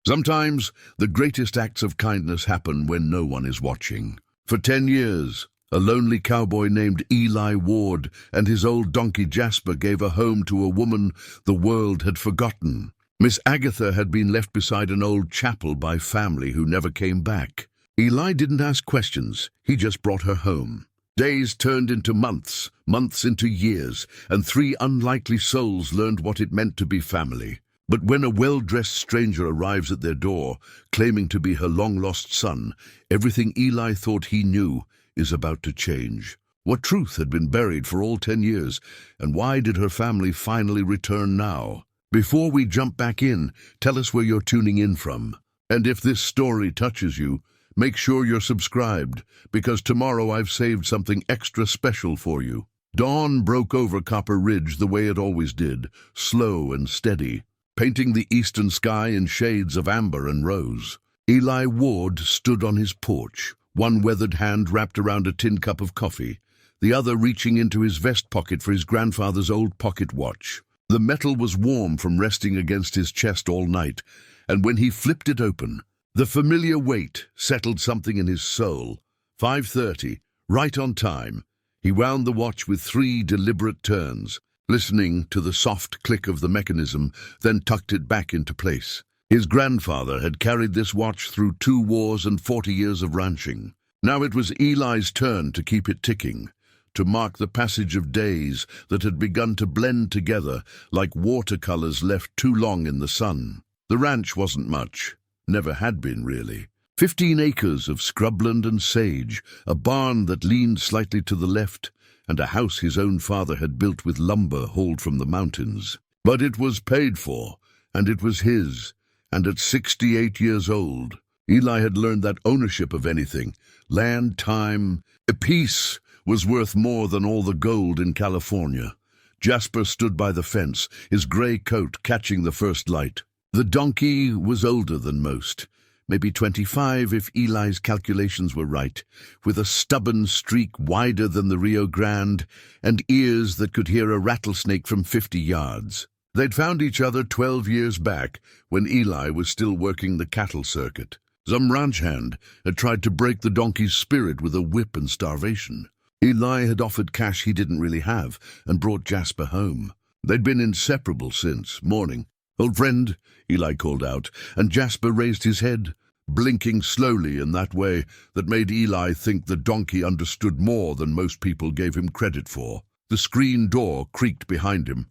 Sometimes the greatest acts of kindness happen when no one is watching. For 10 years, a lonely cowboy named Eli Ward and his old donkey Jasper gave a home to a woman the world had forgotten. Miss Agatha had been left beside an old chapel by family who never came back. Eli didn't ask questions, he just brought her home. Days turned into months, months into years, and 3 unlikely souls learned what it meant to be family. But when a well-dressed stranger arrives at their door, claiming to be her long-lost son, everything Eli thought he knew is about to change. What truth had been buried for all 10 years, and why did her family finally return now? Before we jump back in, tell us where you're tuning in from. And if this story touches you, make sure you're subscribed, because tomorrow I've saved something extra special for you. Dawn broke over Copper Ridge the way it always did, slow and steady, painting the eastern sky in shades of amber and rose. Eli Ward stood on his porch, one weathered hand wrapped around a tin cup of coffee, the other reaching into his vest pocket for his grandfather's old pocket watch. The metal was warm from resting against his chest all night, and when he flipped it open, the familiar weight settled something in his soul. 5:30, right on time. He wound the watch with 3 deliberate turns, listening to the soft click of the mechanism, then tucked it back into place. His grandfather had carried this watch through 2 wars and 40 years of ranching. Now it was Eli's turn to keep it ticking, to mark the passage of days that had begun to blend together like watercolors left too long in the sun. The ranch wasn't much, never had been really. 15 acres of scrubland and sage, a barn that leaned slightly to the left, and a house his own father had built with lumber hauled from the mountains. But it was paid for, and it was his, and at 68 years old, Eli had learned that ownership of anything, land, time, a peace, was worth more than all the gold in California. Jasper stood by the fence, his gray coat catching the first light. The donkey was older than most, maybe 25 if Eli's calculations were right, with a stubborn streak wider than the Rio Grande and ears that could hear a rattlesnake from 50 yards. They'd found each other 12 years back when Eli was still working the cattle circuit. Some ranch hand had tried to break the donkey's spirit with a whip and starvation. Eli had offered cash he didn't really have and brought Jasper home. They'd been inseparable since morning. "Old friend," Eli called out, and Jasper raised his head, blinking slowly in that way that made Eli think the donkey understood more than most people gave him credit for. The screen door creaked behind him,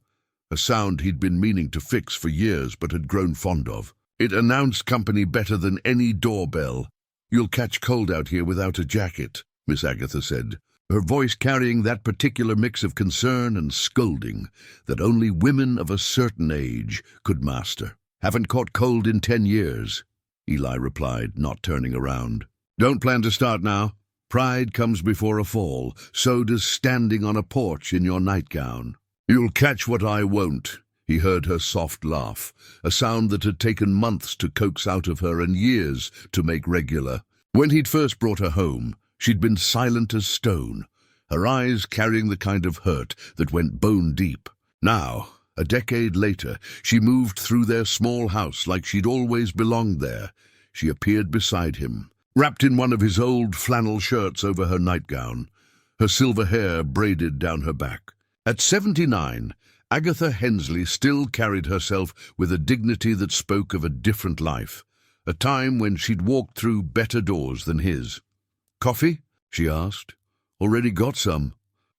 a sound he'd been meaning to fix for years but had grown fond of. It announced company better than any doorbell. "You'll catch cold out here without a jacket," Miss Agatha said, her voice carrying that particular mix of concern and scolding that only women of a certain age could master. "Haven't caught cold in 10 years, Eli replied, not turning around. "Don't plan to start now. Pride comes before a fall, so does standing on a porch in your nightgown." "You'll catch what I won't," he heard her soft laugh, a sound that had taken months to coax out of her and years to make regular. When he'd first brought her home, she'd been silent as stone, her eyes carrying the kind of hurt that went bone deep. Now, a decade later, she moved through their small house like she'd always belonged there. She appeared beside him, wrapped in one of his old flannel shirts over her nightgown, her silver hair braided down her back. At 79, Agatha Hensley still carried herself with a dignity that spoke of a different life, a time when she'd walked through better doors than his. "Coffee?" she asked. "Already got some."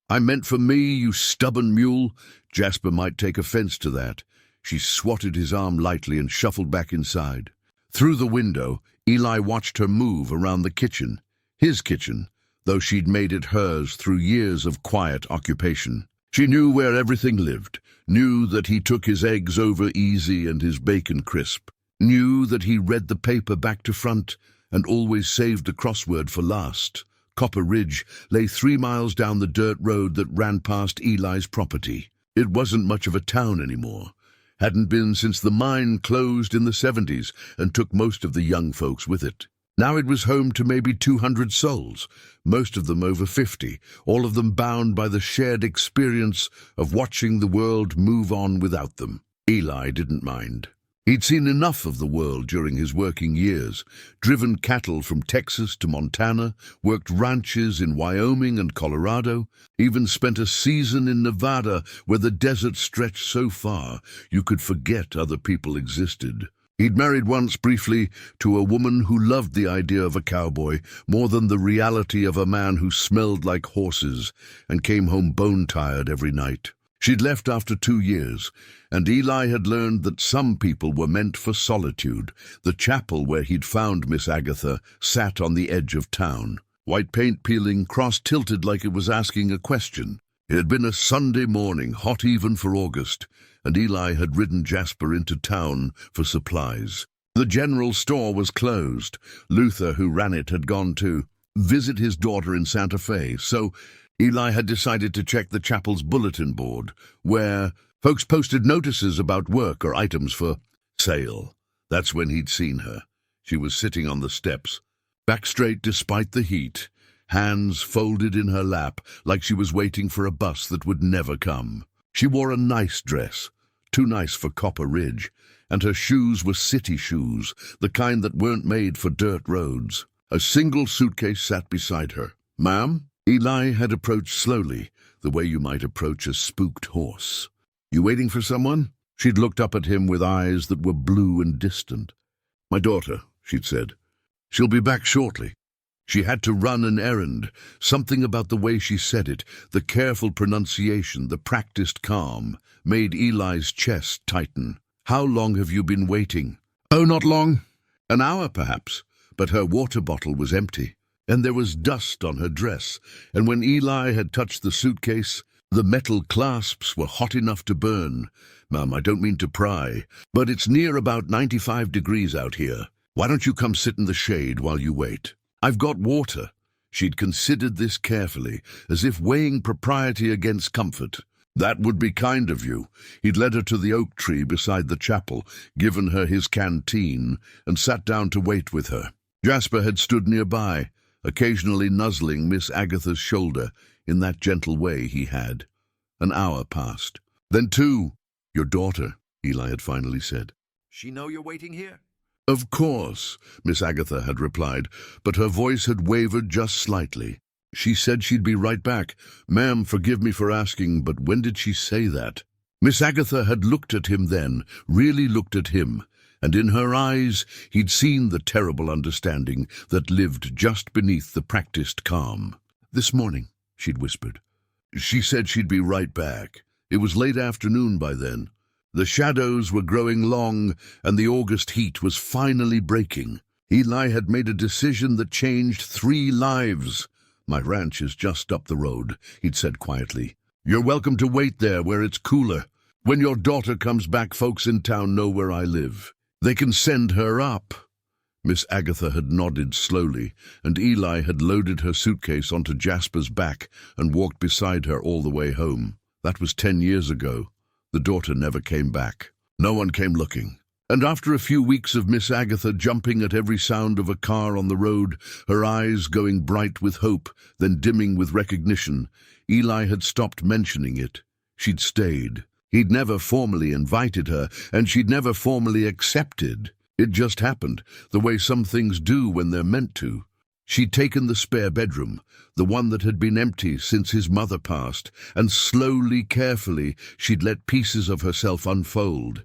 "I meant for me, you stubborn mule." Jasper might take offense to that. She swatted his arm lightly and shuffled back inside. Through the window, Eli watched her move around the kitchen. His kitchen, though she'd made it hers through years of quiet occupation. She knew where everything lived, knew that he took his eggs over easy and his bacon crisp, knew that he read the paper back to front and always saved the crossword for last. Copper Ridge lay 3 miles down the dirt road that ran past Eli's property. It wasn't much of a town anymore. Hadn't been since the mine closed in the 70s and took most of the young folks with it. Now it was home to maybe 200 souls, most of them over 50, all of them bound by the shared experience of watching the world move on without them. Eli didn't mind. He'd seen enough of the world during his working years, driven cattle from Texas to Montana, worked ranches in Wyoming and Colorado, even spent a season in Nevada where the desert stretched so far you could forget other people existed. He'd married once briefly to a woman who loved the idea of a cowboy more than the reality of a man who smelled like horses and came home bone-tired every night. She'd left after 2 years, and Eli had learned that some people were meant for solitude. The chapel where he'd found Miss Agatha sat on the edge of town, white paint peeling, cross-tilted like it was asking a question. It had been a Sunday morning, hot even for August, and Eli had ridden Jasper into town for supplies. The general store was closed. Luther, who ran it, had gone to visit his daughter in Santa Fe, so Eli had decided to check the chapel's bulletin board, where folks posted notices about work or items for sale. That's when he'd seen her. She was sitting on the steps, back straight despite the heat, hands folded in her lap like she was waiting for a bus that would never come. She wore a nice dress, too nice for Copper Ridge, and her shoes were city shoes, the kind that weren't made for dirt roads. A single suitcase sat beside her. "Ma'am?" Eli had approached slowly, the way you might approach a spooked horse. "You waiting for someone?" She'd looked up at him with eyes that were blue and distant. "My daughter," she'd said. "She'll be back shortly." She had to run an errand. Something about the way she said it, the careful pronunciation, the practiced calm, made Eli's chest tighten. "How long have you been waiting?" "Oh, not long. An hour, perhaps." But her water bottle was empty, and there was dust on her dress, and when Eli had touched the suitcase, the metal clasps were hot enough to burn. "Ma'am, I don't mean to pry, but it's near about 95 degrees out here. Why don't you come sit in the shade while you wait? I've got water." She'd considered this carefully, as if weighing propriety against comfort. "That would be kind of you." He'd led her to the oak tree beside the chapel, given her his canteen, and sat down to wait with her. Jasper had stood nearby, occasionally nuzzling Miss Agatha's shoulder in that gentle way he had. An hour passed. Then 2. "Your daughter," Eli had finally said. "She know you're waiting here?" "Of course," Miss Agatha had replied, but her voice had wavered just slightly. "She said she'd be right back. Ma'am, forgive me for asking, but when did she say that?" Miss Agatha had looked at him then, really looked at him, and in her eyes he'd seen the terrible understanding that lived just beneath the practiced calm. "This morning," she'd whispered. "She said she'd be right back." It was late afternoon by then. The shadows were growing long, and the August heat was finally breaking. Eli had made a decision that changed 3 lives. "My ranch is just up the road," he'd said quietly. "You're welcome to wait there where it's cooler. When your daughter comes back, folks in town know where I live. They can send her up." Miss Agatha had nodded slowly, and Eli had loaded her suitcase onto Jasper's back and walked beside her all the way home. That was 10 years ago. The daughter never came back. No one came looking. And after a few weeks of Miss Agatha jumping at every sound of a car on the road, her eyes going bright with hope, then dimming with recognition, Eli had stopped mentioning it. She'd stayed. He'd never formally invited her, and she'd never formally accepted. It just happened, the way some things do when they're meant to. She'd taken the spare bedroom, the one that had been empty since his mother passed, and slowly, carefully, she'd let pieces of herself unfold.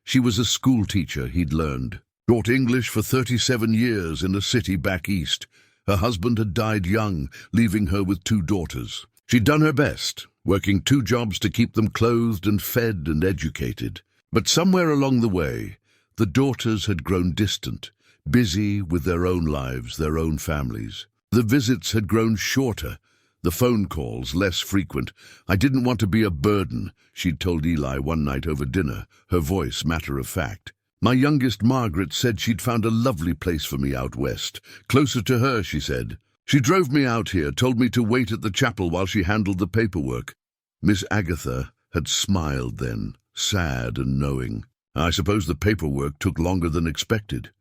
She was a school teacher, he'd learned. Taught English for 37 years in a city back east. Her husband had died young, leaving her with 2 daughters. She'd done her best, working 2 jobs to keep them clothed and fed and educated. But somewhere along the way, the daughters had grown distant, busy with their own lives, their own families. The visits had grown shorter, the phone calls less frequent. "I didn't want to be a burden," she'd told Eli one night over dinner, her voice matter of fact. "My youngest Margaret said she'd found a lovely place for me out west. Closer to her, she said. She drove me out here, told me to wait at the chapel while she handled the paperwork." Miss Agatha had smiled then, sad and knowing. "I suppose the paperwork took longer than expected."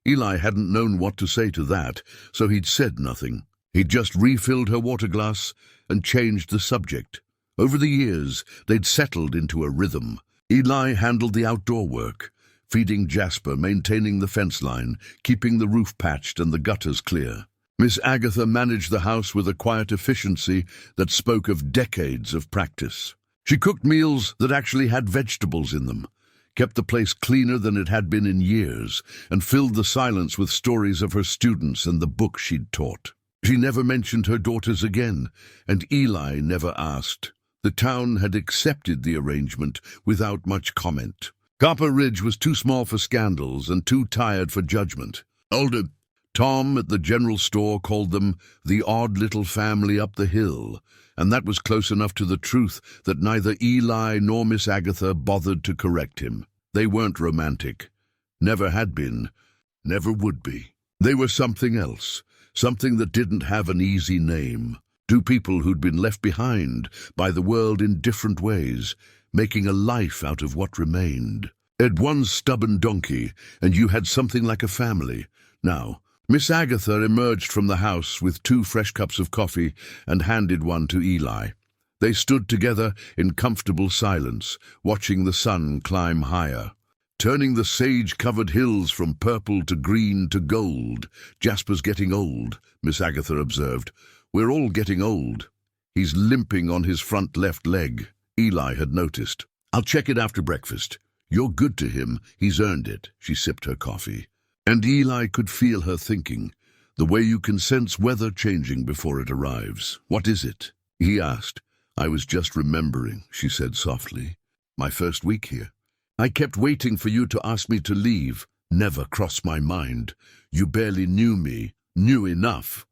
Eli hadn't known what to say to that, so he'd said nothing. He'd just refilled her water glass and changed the subject. Over the years, they'd settled into a rhythm. Eli handled the outdoor work, feeding Jasper, maintaining the fence line, keeping the roof patched and the gutters clear. Miss Agatha managed the house with a quiet efficiency that spoke of decades of practice. She cooked meals that actually had vegetables in them, kept the place cleaner than it had been in years, and filled the silence with stories of her students and the book she'd taught. She never mentioned her daughters again, and Eli never asked. The town had accepted the arrangement without much comment. Copper Ridge was too small for scandals and too tired for judgment. Older Tom at the general store called them the odd little family up the hill, and that was close enough to the truth that neither Eli nor Miss Agatha bothered to correct him. They weren't romantic. Never had been. Never would be. They were something else, something that didn't have an easy name. Two people who'd been left behind by the world in different ways, making a life out of what remained. Had one stubborn donkey, and you had something like a family. Now, Miss Agatha emerged from the house with 2 fresh cups of coffee and handed one to Eli. They stood together in comfortable silence, watching the sun climb higher, turning the sage-covered hills from purple to green to gold. "Jasper's getting old," Miss Agatha observed. "We're all getting old. He's limping on his front left leg." Eli had noticed. "I'll check it after breakfast. You're good to him. He's earned it." She sipped her coffee. And Eli could feel her thinking, the way you can sense weather changing before it arrives. "What is it?" he asked. "I was just remembering," she said softly. "My first week here. I kept waiting for you to ask me to leave. Never crossed my mind. You barely knew me, knew enough."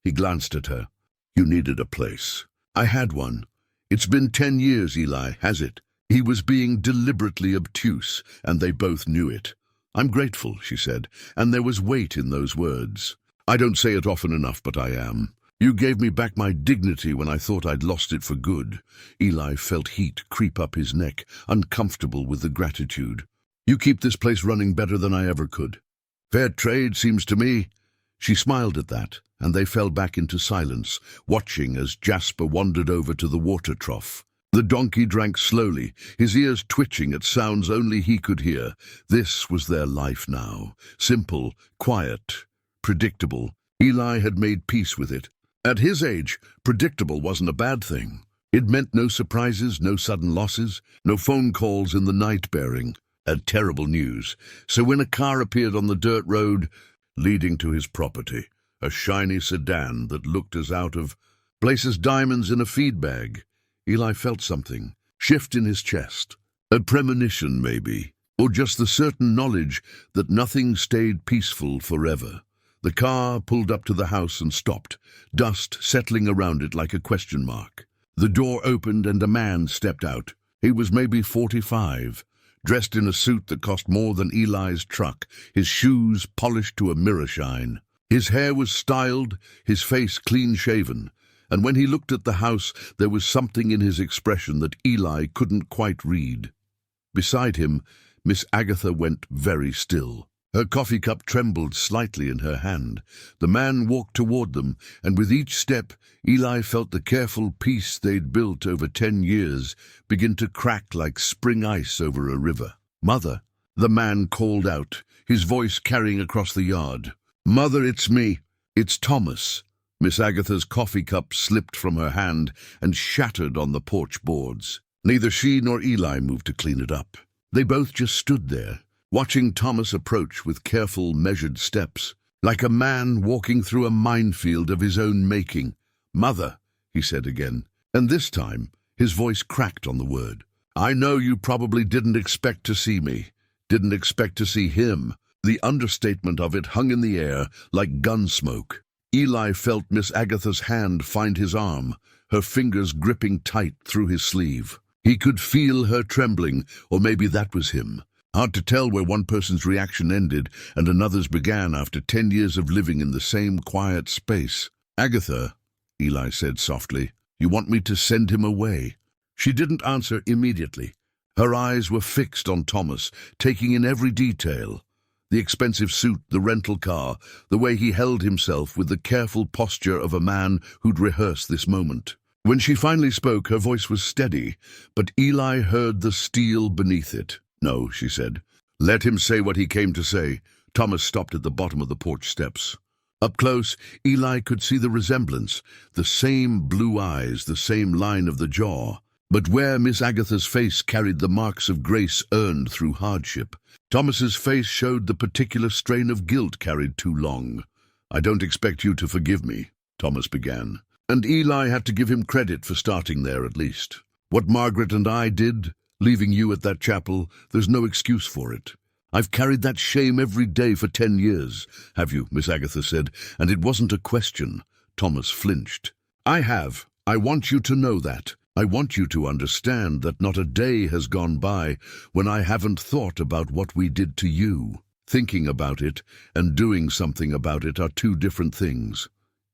He glanced at her. "You needed a place. I had one. It's been 10 years, Eli, has it?" He was being deliberately obtuse, and they both knew it. "I'm grateful," she said, and there was weight in those words. "I don't say it often enough, but I am. You gave me back my dignity when I thought I'd lost it for good." Eli felt heat creep up his neck, uncomfortable with the gratitude. "You keep this place running better than I ever could. Fair trade, seems to me." She smiled at that, and they fell back into silence, watching as Jasper wandered over to the water trough. The donkey drank slowly, his ears twitching at sounds only he could hear. This was their life now. Simple, quiet, predictable. Eli had made peace with it. At his age, predictable wasn't a bad thing. It meant no surprises, no sudden losses, no phone calls in the night bearing terrible news. So when a car appeared on the dirt road leading to his property, a shiny sedan that looked as out of place as diamonds in a feed bag, Eli felt something shift in his chest. A premonition, maybe, or just the certain knowledge that nothing stayed peaceful forever. The car pulled up to the house and stopped, dust settling around it like a question mark. The door opened and a man stepped out. He was maybe 45, dressed in a suit that cost more than Eli's truck, his shoes polished to a mirror shine. His hair was styled, his face clean-shaven, and when he looked at the house, there was something in his expression that Eli couldn't quite read. Beside him, Miss Agatha went very still. Her coffee cup trembled slightly in her hand. The man walked toward them, and with each step, Eli felt the careful peace they'd built over 10 years begin to crack like spring ice over a river. "Mother," the man called out, his voice carrying across the yard. "Mother, it's me. It's Thomas." Miss Agatha's coffee cup slipped from her hand and shattered on the porch boards. Neither she nor Eli moved to clean it up. They both just stood there, watching Thomas approach with careful, measured steps, like a man walking through a minefield of his own making. "Mother," he said again, and this time his voice cracked on the word. "I know you probably didn't expect to see me, didn't expect to see him." The understatement of it hung in the air like gun smoke. Eli felt Miss Agatha's hand find his arm, her fingers gripping tight through his sleeve. He could feel her trembling, or maybe that was him. Hard to tell where one person's reaction ended and another's began after 10 years of living in the same quiet space. "Agatha," Eli said softly, "you want me to send him away?" She didn't answer immediately. Her eyes were fixed on Thomas, taking in every detail. The expensive suit, the rental car, the way he held himself with the careful posture of a man who'd rehearsed this moment. When she finally spoke, her voice was steady, but Eli heard the steel beneath it. "No," she said. Let him say what he came to say. Thomas stopped at the bottom of the porch steps. Up close, Eli could see the resemblance, the same blue eyes, the same line of the jaw. But where Miss Agatha's face carried the marks of grace earned through hardship, Thomas's face showed the particular strain of guilt carried too long. "I don't expect you to forgive me," Thomas began. And Eli had to give him credit for starting there at least. "What Margaret and I did, leaving you at that chapel, there's no excuse for it. I've carried that shame every day for 10 years. Have you?" Miss Agatha said, and it wasn't a question. Thomas flinched. "I have. I want you to know that. I want you to understand that not a day has gone by when I haven't thought about what we did to you. Thinking about it and doing something about it are two different things,"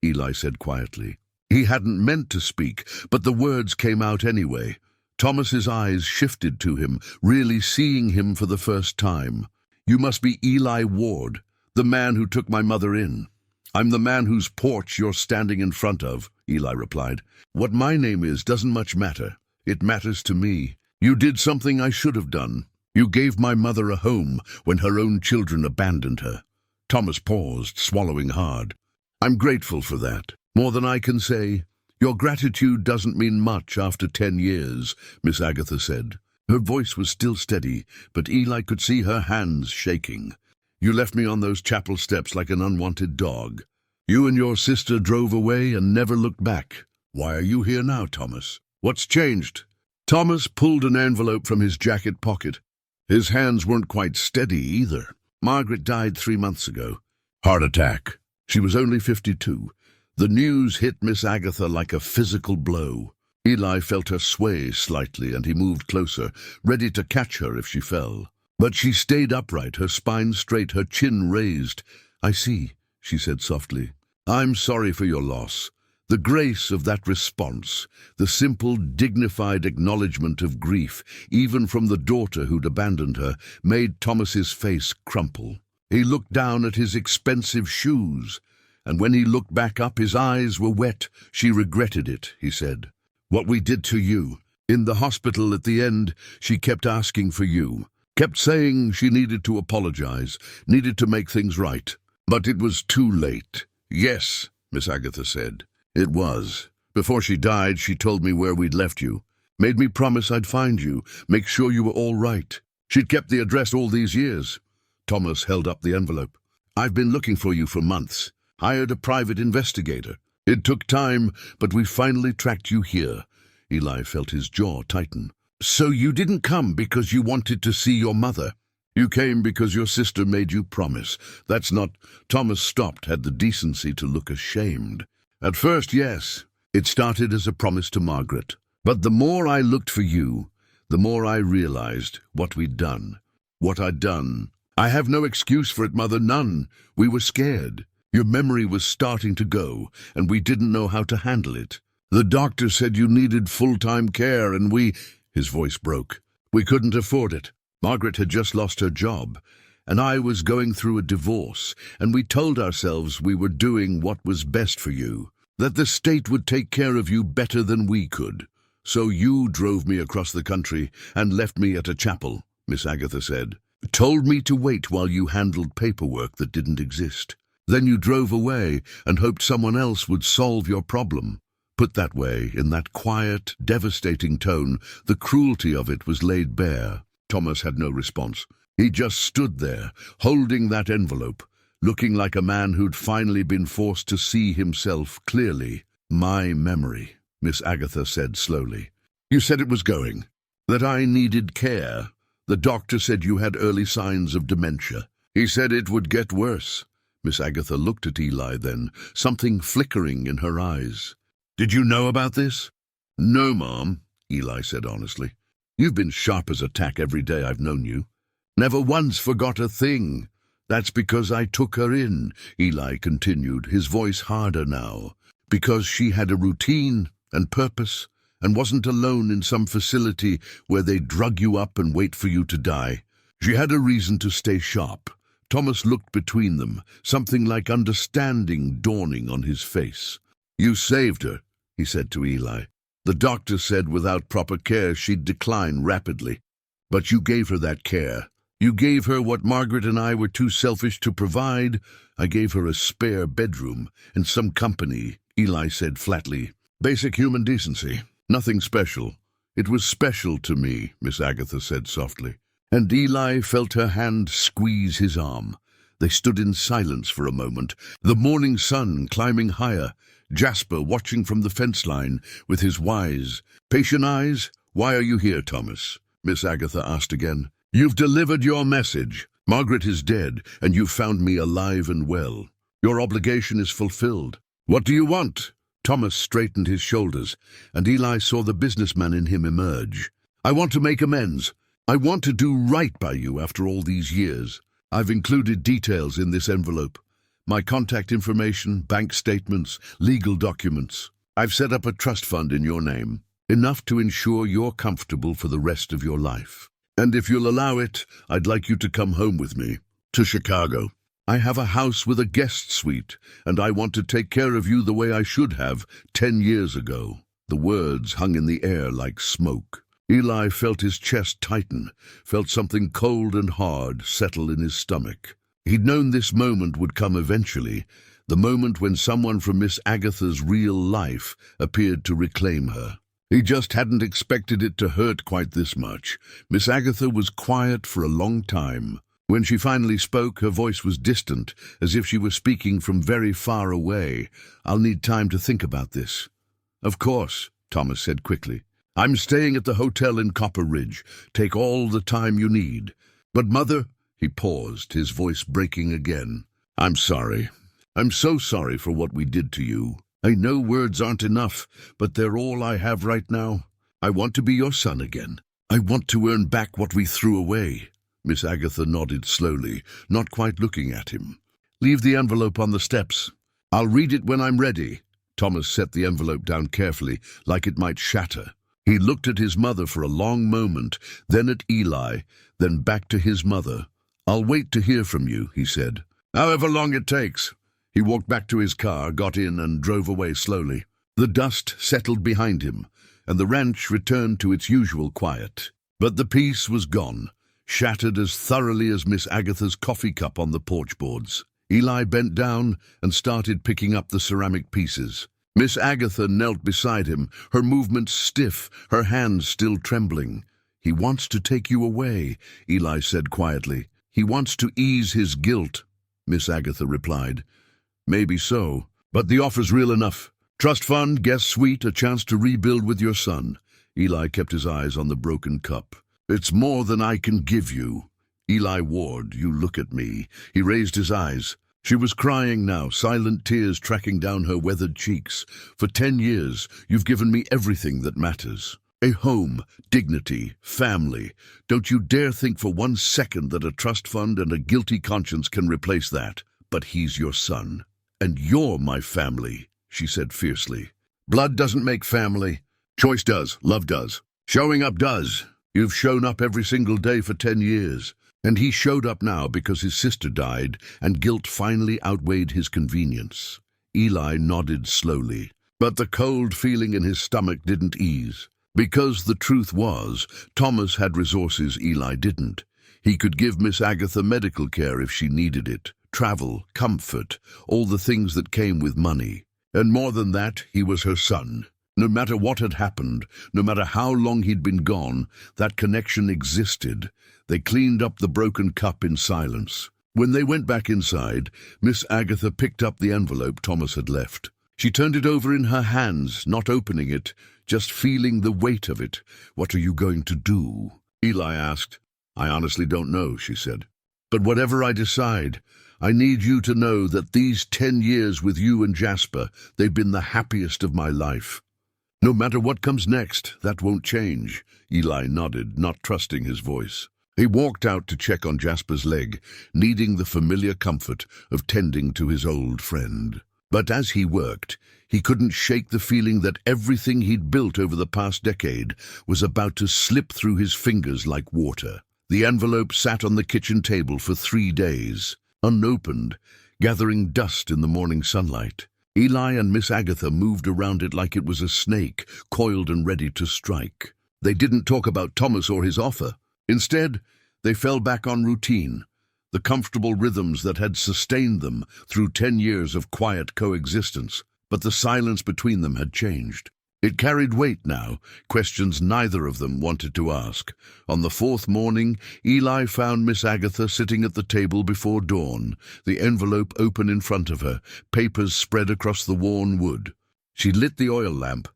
Eli said quietly. He hadn't meant to speak, but the words came out anyway. Thomas's eyes shifted to him, really seeing him for the first time. "You must be Eli Ward, the man who took my mother in." "I'm the man whose porch you're standing in front of," Eli replied. "What my name is doesn't much matter. It matters to me. You did something I should have done. You gave my mother a home when her own children abandoned her." Thomas paused, swallowing hard. "I'm grateful for that. More than I can say. Your gratitude doesn't mean much after 10 years, Miss Agatha said. Her voice was still steady, but Eli could see her hands shaking. "You left me on those chapel steps like an unwanted dog. You and your sister drove away and never looked back. Why are you here now, Thomas? What's changed?" Thomas pulled an envelope from his jacket pocket. His hands weren't quite steady either. "Margaret died 3 months ago. Heart attack. She was only 52. The news hit Miss Agatha like a physical blow." Eli felt her sway slightly, and he moved closer, ready to catch her if she fell. But she stayed upright, her spine straight, her chin raised. "I see," she said softly. "I'm sorry for your loss." The grace of that response, the simple, dignified acknowledgement of grief, even from the daughter who'd abandoned her, made Thomas's face crumple. He looked down at his expensive shoes, and when he looked back up, his eyes were wet. "She regretted it," he said. "What we did to you. In the hospital at the end, she kept asking for you. Kept saying she needed to apologize, needed to make things right. But it was too late." "Yes," Miss Agatha said. "It was. Before she died, she told me where we'd left you. Made me promise I'd find you, make sure you were all right. She'd kept the address all these years." Thomas held up the envelope. "I've been looking for you for months. Hired a private investigator. It took time, but we finally tracked you here." Eli felt his jaw tighten. "So you didn't come because you wanted to see your mother? You came because your sister made you promise. That's not—" Thomas stopped, had the decency to look ashamed. "At first, yes. It started as a promise to Margaret. But the more I looked for you, the more I realized what we'd done. What I'd done. I have no excuse for it, Mother, none. We were scared. Your memory was starting to go, and we didn't know how to handle it. The doctor said you needed full-time care, and we—" His voice broke. "We couldn't afford it. Margaret had just lost her job, and I was going through a divorce, and we told ourselves we were doing what was best for you, that the state would take care of you better than we could. So you drove me across the country and left me at a chapel," Miss Agatha said. "Told me to wait while you handled paperwork that didn't exist. Then you drove away and hoped someone else would solve your problem." Put that way, in that quiet, devastating tone, the cruelty of it was laid bare. Thomas had no response. He just stood there, holding that envelope, looking like a man who'd finally been forced to see himself clearly. "My memory," Miss Agatha said slowly. "You said it was going. That I needed care. The doctor said you had early signs of dementia. He said it would get worse." Miss Agatha looked at Eli then, something flickering in her eyes. "Did you know about this?" "No, Mom," Eli said honestly. "You've been sharp as a tack every day I've known you. Never once forgot a thing. That's because I took her in," Eli continued, his voice harder now. "Because she had a routine and purpose, and wasn't alone in some facility where they drug you up and wait for you to die. She had a reason to stay sharp." Thomas looked between them, something like understanding dawning on his face. "You saved her," he said to Eli. "The doctor said without proper care she'd decline rapidly. But you gave her that care. You gave her what Margaret and I were too selfish to provide. I gave her a spare bedroom and some company," Eli said flatly. "Basic human decency. Nothing special." "It was special to me," Miss Agatha said softly. And Eli felt her hand squeeze his arm. They stood in silence for a moment, the morning sun climbing higher, Jasper watching from the fence line with his wise, patient eyes. "Why are you here, Thomas?" Miss Agatha asked again. "You've delivered your message. Margaret is dead, and you've found me alive and well. Your obligation is fulfilled. What do you want?" Thomas straightened his shoulders, and Eli saw the businessman in him emerge. "I want to make amends. I want to do right by you after all these years. I've included details in this envelope. My contact information, bank statements, legal documents. I've set up a trust fund in your name, enough to ensure you're comfortable for the rest of your life. And if you'll allow it, I'd like you to come home with me, to Chicago. I have a house with a guest suite, and I want to take care of you the way I should have 10 years ago." The words hung in the air like smoke. Eli felt his chest tighten, felt something cold and hard settle in his stomach. He'd known this moment would come eventually, the moment when someone from Miss Agatha's real life appeared to reclaim her. He just hadn't expected it to hurt quite this much. Miss Agatha was quiet for a long time. When she finally spoke, her voice was distant, as if she were speaking from very far away. "I'll need time to think about this." "Of course," Thomas said quickly. "I'm staying at the hotel in Copper Ridge. Take all the time you need." "But Mother—" He paused, his voice breaking again. "I'm sorry. I'm so sorry for what we did to you. I know words aren't enough, but they're all I have right now. I want to be your son again. I want to earn back what we threw away." Miss Agatha nodded slowly, not quite looking at him. "Leave the envelope on the steps. I'll read it when I'm ready." Thomas set the envelope down carefully, like it might shatter. He looked at his mother for a long moment, then at Eli, then back to his mother. "I'll wait to hear from you," he said. "However long it takes." He walked back to his car, got in, and drove away slowly. The dust settled behind him, and the ranch returned to its usual quiet. But the peace was gone, shattered as thoroughly as Miss Agatha's coffee cup on the porch boards. Eli bent down and started picking up the ceramic pieces. Miss Agatha knelt beside him, her movements stiff, her hands still trembling. "He wants to take you away," Eli said quietly. "He wants to ease his guilt," Miss Agatha replied. "Maybe so, but the offer's real enough. Trust fund, guest suite, a chance to rebuild with your son." Eli kept his eyes on the broken cup. "It's more than I can give you. Eli Ward, you look at me." He raised his eyes. She was crying now, silent tears tracking down her weathered cheeks. "For 10 years, you've given me everything that matters. A home, dignity, family. Don't you dare think for 1 second that a trust fund and a guilty conscience can replace that. But he's your son. And you're my family," she said fiercely. "Blood doesn't make family. Choice does, love does. Showing up does. You've shown up every single day for 10 years. And he showed up now because his sister died, and guilt finally outweighed his convenience." Eli nodded slowly, but the cold feeling in his stomach didn't ease. Because the truth was, Thomas had resources Eli didn't. He could give Miss Agatha medical care if she needed it, travel, comfort, all the things that came with money. And more than that, he was her son. No matter what had happened, no matter how long he'd been gone, that connection existed. They cleaned up the broken cup in silence. When they went back inside, Miss Agatha picked up the envelope Thomas had left. She turned it over in her hands, not opening it, just feeling the weight of it. "What are you going to do?" Eli asked. "I honestly don't know," she said. "But whatever I decide, I need you to know that these 10 years with you and Jasper, they've been the happiest of my life. No matter what comes next, that won't change." Eli nodded, not trusting his voice. He walked out to check on Jasper's leg, needing the familiar comfort of tending to his old friend. But as he worked, he couldn't shake the feeling that everything he'd built over the past decade was about to slip through his fingers like water. The envelope sat on the kitchen table for 3 days, unopened, gathering dust in the morning sunlight. Eli and Miss Agatha moved around it like it was a snake, coiled and ready to strike. They didn't talk about Thomas or his offer. Instead, They fell back on routine, the comfortable rhythms that had sustained them through 10 years of quiet coexistence. But the silence between them had changed. It carried weight now, questions neither of them wanted to ask. On the fourth morning, Eli found Miss Agatha sitting at the table before dawn, the envelope open in front of her, papers spread across the worn wood. She lit the oil lamp,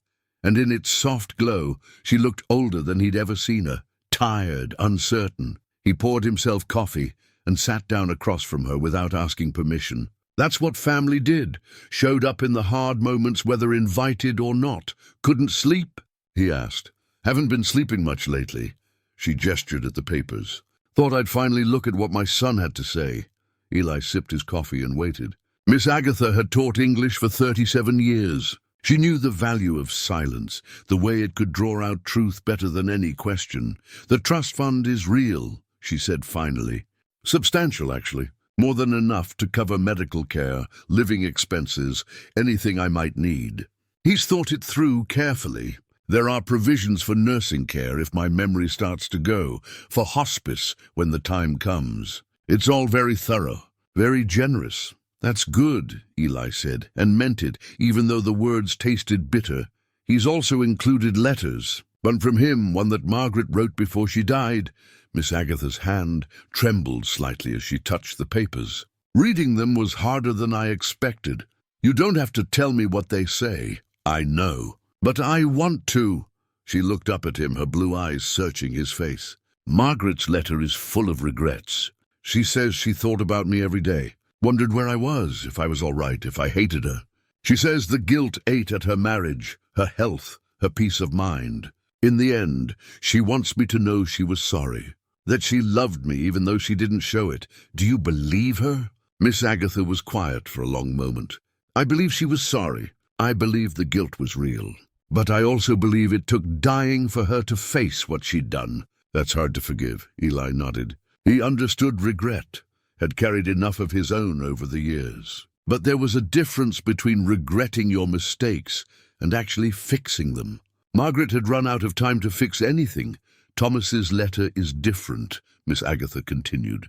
and in its soft glow, she looked older than he'd ever seen her, tired, uncertain. He poured himself coffee and sat down across from her without asking permission. That's what family did, showed up in the hard moments whether invited or not. Couldn't sleep? He asked. Haven't been sleeping much lately. She gestured at the papers. Thought I'd finally look at what my son had to say. Eli sipped his coffee and waited. Miss Agatha had taught English for 37 years. She knew the value of silence, the way it could draw out truth better than any question. The trust fund is real, she said finally. Substantial, actually. More than enough to cover medical care, living expenses, anything I might need. He's thought it through carefully. There are provisions for nursing care if my memory starts to go, for hospice when the time comes. It's all very thorough, very generous. That's good, Eli said, and meant it, even though the words tasted bitter. He's also included letters, one from him, one that Margaret wrote before she died. Miss Agatha's hand trembled slightly as she touched the papers. Reading them was harder than I expected. You don't have to tell me what they say. I know. But I want to. She looked up at him, her blue eyes searching his face. Margaret's letter is full of regrets. She says she thought about me every day, wondered where I was, if I was all right, if I hated her. She says the guilt ate at her marriage, her health, her peace of mind. In the end, she wants me to know she was sorry. That she loved me even though she didn't show it. Do you believe her? Miss Agatha was quiet for a long moment. I believe she was sorry. I believe the guilt was real. But I also believe it took dying for her to face what she'd done. That's hard to forgive, Eli nodded. He understood regret, had carried enough of his own over the years. But there was a difference between regretting your mistakes and actually fixing them. Margaret had run out of time to fix anything. Thomas's letter is different, Miss Agatha continued.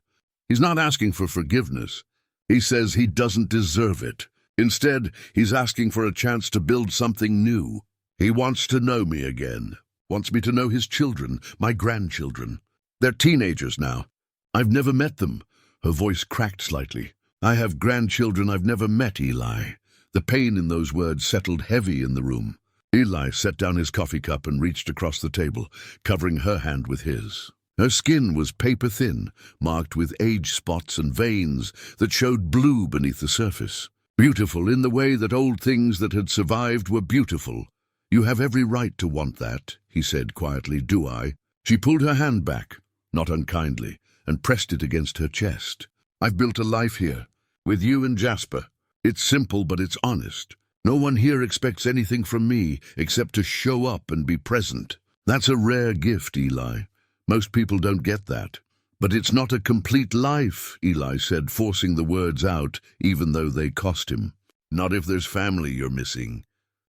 He's not asking for forgiveness. He says he doesn't deserve it. Instead, he's asking for a chance to build something new. He wants to know me again. Wants me to know his children, my grandchildren. They're teenagers now. I've never met them. Her voice cracked slightly. I have grandchildren I've never met, Eli. The pain in those words settled heavy in the room. Eli set down his coffee cup and reached across the table, covering her hand with his. Her skin was paper-thin, marked with age spots and veins that showed blue beneath the surface. Beautiful in the way that old things that had survived were beautiful. You have every right to want that, he said quietly. Do I? She pulled her hand back, not unkindly, and pressed it against her chest. I've built a life here, with you and Jasper. It's simple, but it's honest. No one here expects anything from me except to show up and be present. That's a rare gift, Eli. Most people don't get that. But it's not a complete life, Eli said, forcing the words out, even though they cost him. Not if there's family you're missing.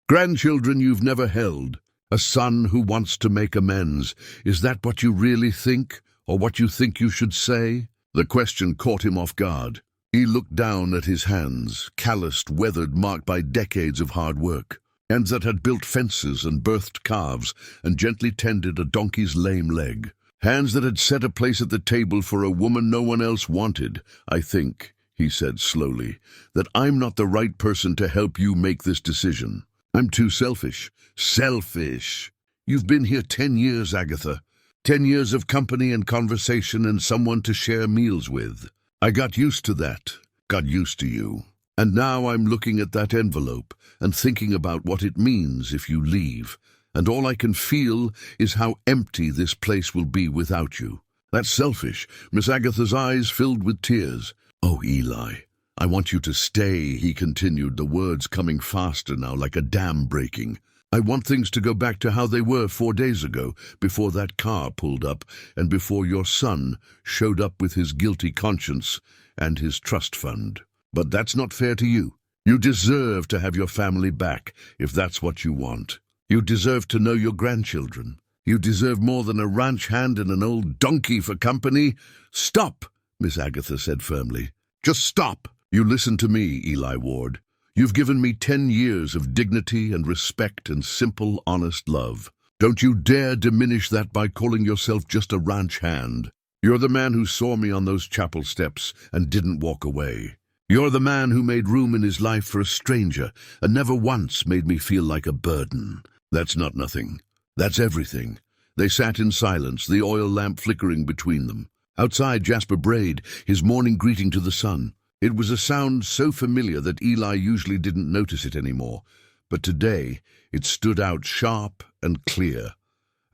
Grandchildren you've never held. A son who wants to make amends. Is that what you really think, or what you think you should say? The question caught him off guard. He looked down at his hands, calloused, weathered, marked by decades of hard work. Hands that had built fences and birthed calves and gently tended a donkey's lame leg. Hands that had set a place at the table for a woman no one else wanted. I think, he said slowly, that I'm not the right person to help you make this decision. I'm too selfish. Selfish. You've been here 10 years, Agatha. 10 years of company and conversation and someone to share meals with. I got used to that, got used to you. And now I'm looking at that envelope and thinking about what it means if you leave. And all I can feel is how empty this place will be without you. That's selfish. Miss Agatha's eyes filled with tears. Oh, Eli, I want you to stay, he continued, the words coming faster now like a dam breaking. I want things to go back to how they were 4 days ago, before that car pulled up and before your son showed up with his guilty conscience and his trust fund. But that's not fair to you. You deserve to have your family back if that's what you want. You deserve to know your grandchildren. You deserve more than a ranch hand and an old donkey for company. Stop, Miss Agatha said firmly. Just stop. You listen to me, Eli Ward. You've given me 10 years of dignity and respect and simple, honest love. Don't you dare diminish that by calling yourself just a ranch hand. You're the man who saw me on those chapel steps and didn't walk away. You're the man who made room in his life for a stranger and never once made me feel like a burden. That's not nothing. That's everything. They sat in silence, the oil lamp flickering between them. Outside, Jasper brayed, his morning greeting to the sun. It was a sound so familiar that Eli usually didn't notice it anymore, but today it stood out sharp and clear,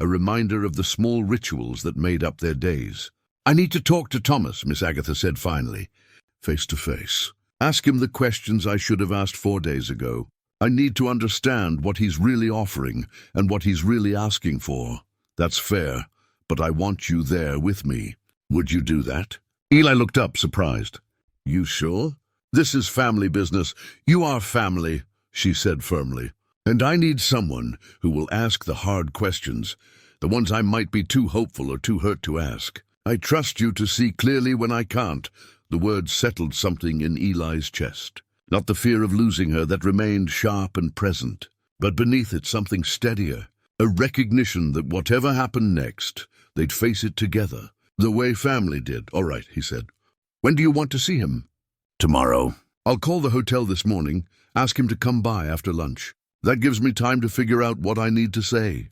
a reminder of the small rituals that made up their days. I need to talk to Thomas, Miss Agatha said finally, face to face. Ask him the questions I should have asked 4 days ago. I need to understand what he's really offering and what he's really asking for. That's fair, but I want you there with me. Would you do that? Eli looked up, surprised. You sure? This is family business. You are family, she said firmly. And I need someone who will ask the hard questions, the ones I might be too hopeful or too hurt to ask. I trust you to see clearly when I can't. The words settled something in Eli's chest. Not the fear of losing her that remained sharp and present, but beneath it something steadier, a recognition that whatever happened next, they'd face it together, the way family did. All right, he said. When do you want to see him? Tomorrow. I'll call the hotel this morning, ask him to come by after lunch. That gives me time to figure out what I need to say.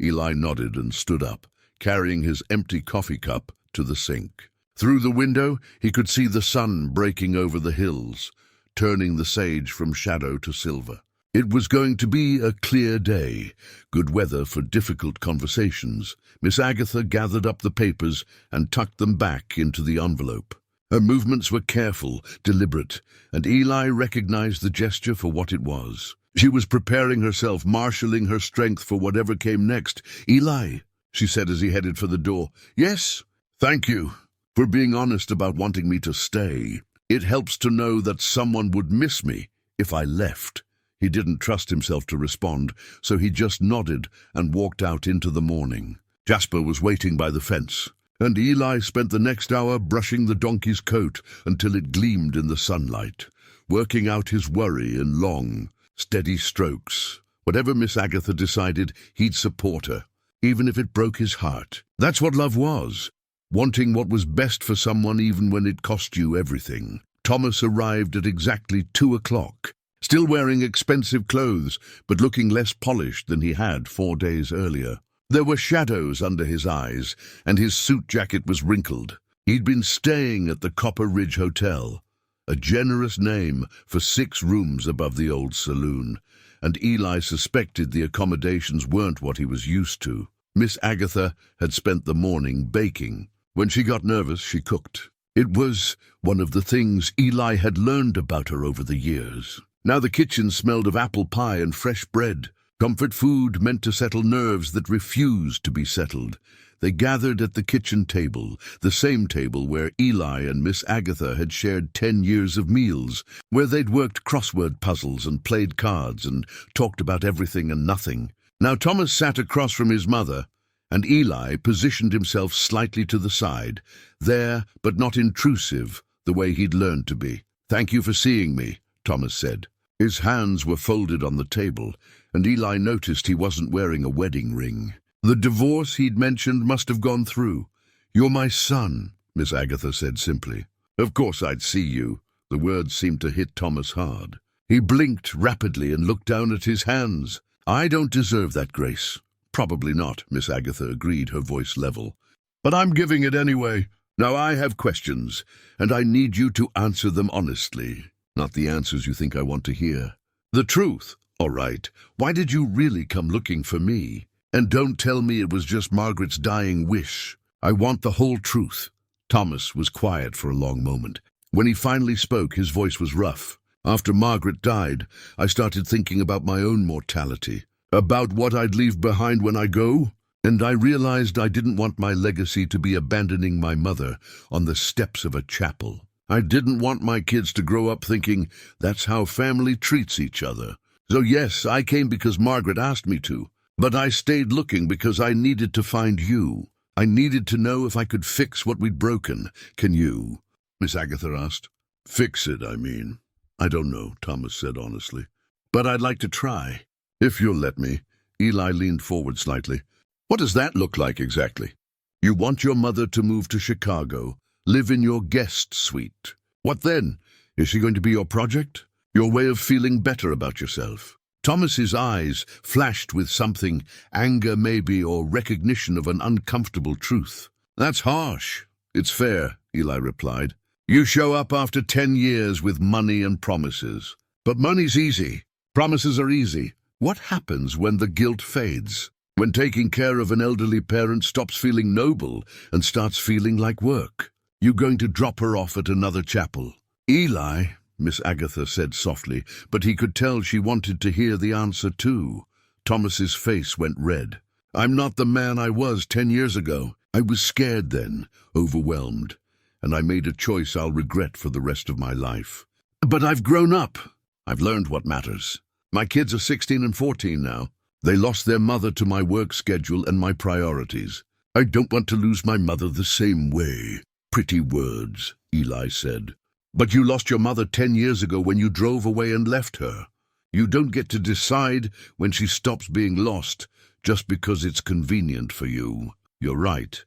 Eli nodded and stood up, carrying his empty coffee cup to the sink. Through the window, he could see the sun breaking over the hills, turning the sage from shadow to silver. It was going to be a clear day, good weather for difficult conversations. Miss Agatha gathered up the papers and tucked them back into the envelope. Her movements were careful, deliberate, and Eli recognized the gesture for what it was. She was preparing herself, marshalling her strength for whatever came next. Eli, she said as he headed for the door. Yes, thank you for being honest about wanting me to stay. It helps to know that someone would miss me if I left. He didn't trust himself to respond, so he just nodded and walked out into the morning. Jasper was waiting by the fence, and Eli spent the next hour brushing the donkey's coat until it gleamed in the sunlight, working out his worry in long, steady strokes. Whatever Miss Agatha decided, he'd support her, even if it broke his heart. That's what love was, wanting what was best for someone even when it cost you everything. Thomas arrived at exactly 2 o'clock, still wearing expensive clothes, but looking less polished than he had 4 days earlier. There were shadows under his eyes, and his suit jacket was wrinkled. He'd been staying at the Copper Ridge Hotel, a generous name for 6 rooms above the old saloon, and Eli suspected the accommodations weren't what he was used to. Miss Agatha had spent the morning baking. When she got nervous, she cooked. It was one of the things Eli had learned about her over the years. Now the kitchen smelled of apple pie and fresh bread, comfort food meant to settle nerves that refused to be settled. They gathered at the kitchen table, the same table where Eli and Miss Agatha had shared 10 years of meals, where they'd worked crossword puzzles and played cards and talked about everything and nothing. Now Thomas sat across from his mother, and Eli positioned himself slightly to the side, there but not intrusive, the way he'd learned to be. "Thank you for seeing me," Thomas said. His hands were folded on the table, and Eli noticed he wasn't wearing a wedding ring. The divorce he'd mentioned must have gone through. "You're my son," Miss Agatha said simply. "Of course I'd see you." The words seemed to hit Thomas hard. He blinked rapidly and looked down at his hands. "I don't deserve that grace." "Probably not," Miss Agatha agreed, her voice level. "But I'm giving it anyway. Now I have questions, and I need you to answer them honestly. Not the answers you think I want to hear. The truth. All right, why did you really come looking for me? And don't tell me it was just Margaret's dying wish. I want the whole truth." Thomas was quiet for a long moment. When he finally spoke, his voice was rough. "After Margaret died, I started thinking about my own mortality, about what I'd leave behind when I go, and I realized I didn't want my legacy to be abandoning my mother on the steps of a chapel. I didn't want my kids to grow up thinking that's how family treats each other. So yes, I came because Margaret asked me to. But I stayed looking because I needed to find you. I needed to know if I could fix what we'd broken. Can you?" Miss Agatha asked. "Fix it, I mean. I don't know," Thomas said honestly. "But I'd like to try. If you'll let me." Eli leaned forward slightly. "What does that look like exactly?" "You want your mother to move to Chicago, live in your guest suite. What then? Is she going to be your project? Your way of feeling better about yourself?" Thomas's eyes flashed with something, anger maybe, or recognition of an uncomfortable truth. "That's harsh." "It's fair," Eli replied. "You show up after 10 years with money and promises. But money's easy. Promises are easy. What happens when the guilt fades? When taking care of an elderly parent stops feeling noble and starts feeling like work? You going to drop her off at another chapel?" "Eli," Miss Agatha said softly, but he could tell she wanted to hear the answer too. Thomas's face went red. "I'm not the man I was 10 years ago. I was scared then, overwhelmed, and I made a choice I'll regret for the rest of my life. But I've grown up. I've learned what matters. My kids are 16 and 14 now. They lost their mother to my work schedule and my priorities. I don't want to lose my mother the same way." "Pretty words," Eli said. "But you lost your mother 10 years ago when you drove away and left her. You don't get to decide when she stops being lost just because it's convenient for you." "You're right,"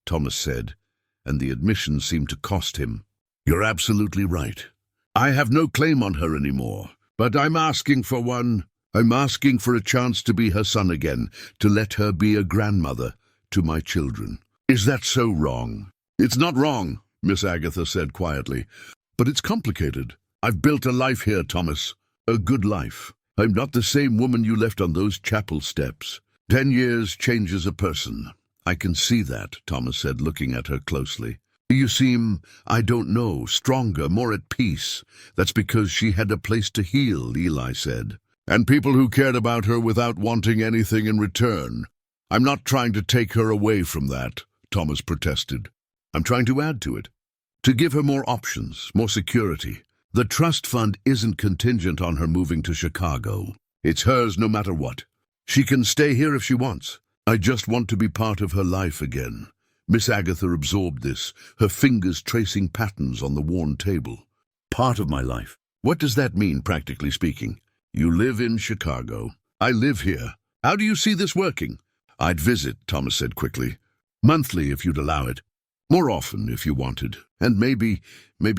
Thomas said, and the admission seemed to cost him. "You're absolutely right. I have no claim on her anymore, but I'm asking for one. I'm asking for a chance to be her son again, to let her be a grandmother to my children." "Is that so wrong?" "It's not wrong," Miss Agatha said quietly. "But it's complicated. I've built a life here, Thomas. A good life. I'm not the same woman you left on those chapel steps. 10 years changes a person." "I can see that," Thomas said, looking at her closely. "You seem, I don't know, stronger, more at peace." "That's because she had a place to heal," Eli said. "And people who cared about her without wanting anything in return." "I'm not trying to take her away from that," Thomas protested. "I'm trying to add to it. To give her more options, more security. The trust fund isn't contingent on her moving to Chicago. It's hers no matter what. She can stay here if she wants. I just want to be part of her life again." Miss Agatha absorbed this, her fingers tracing patterns on the worn table. "Part of my life. What does that mean, practically speaking?" "You live in Chicago. I live here. How do you see this working?" "I'd visit," Thomas said quickly. "Monthly, if you'd allow it. More often, if you wanted. And maybe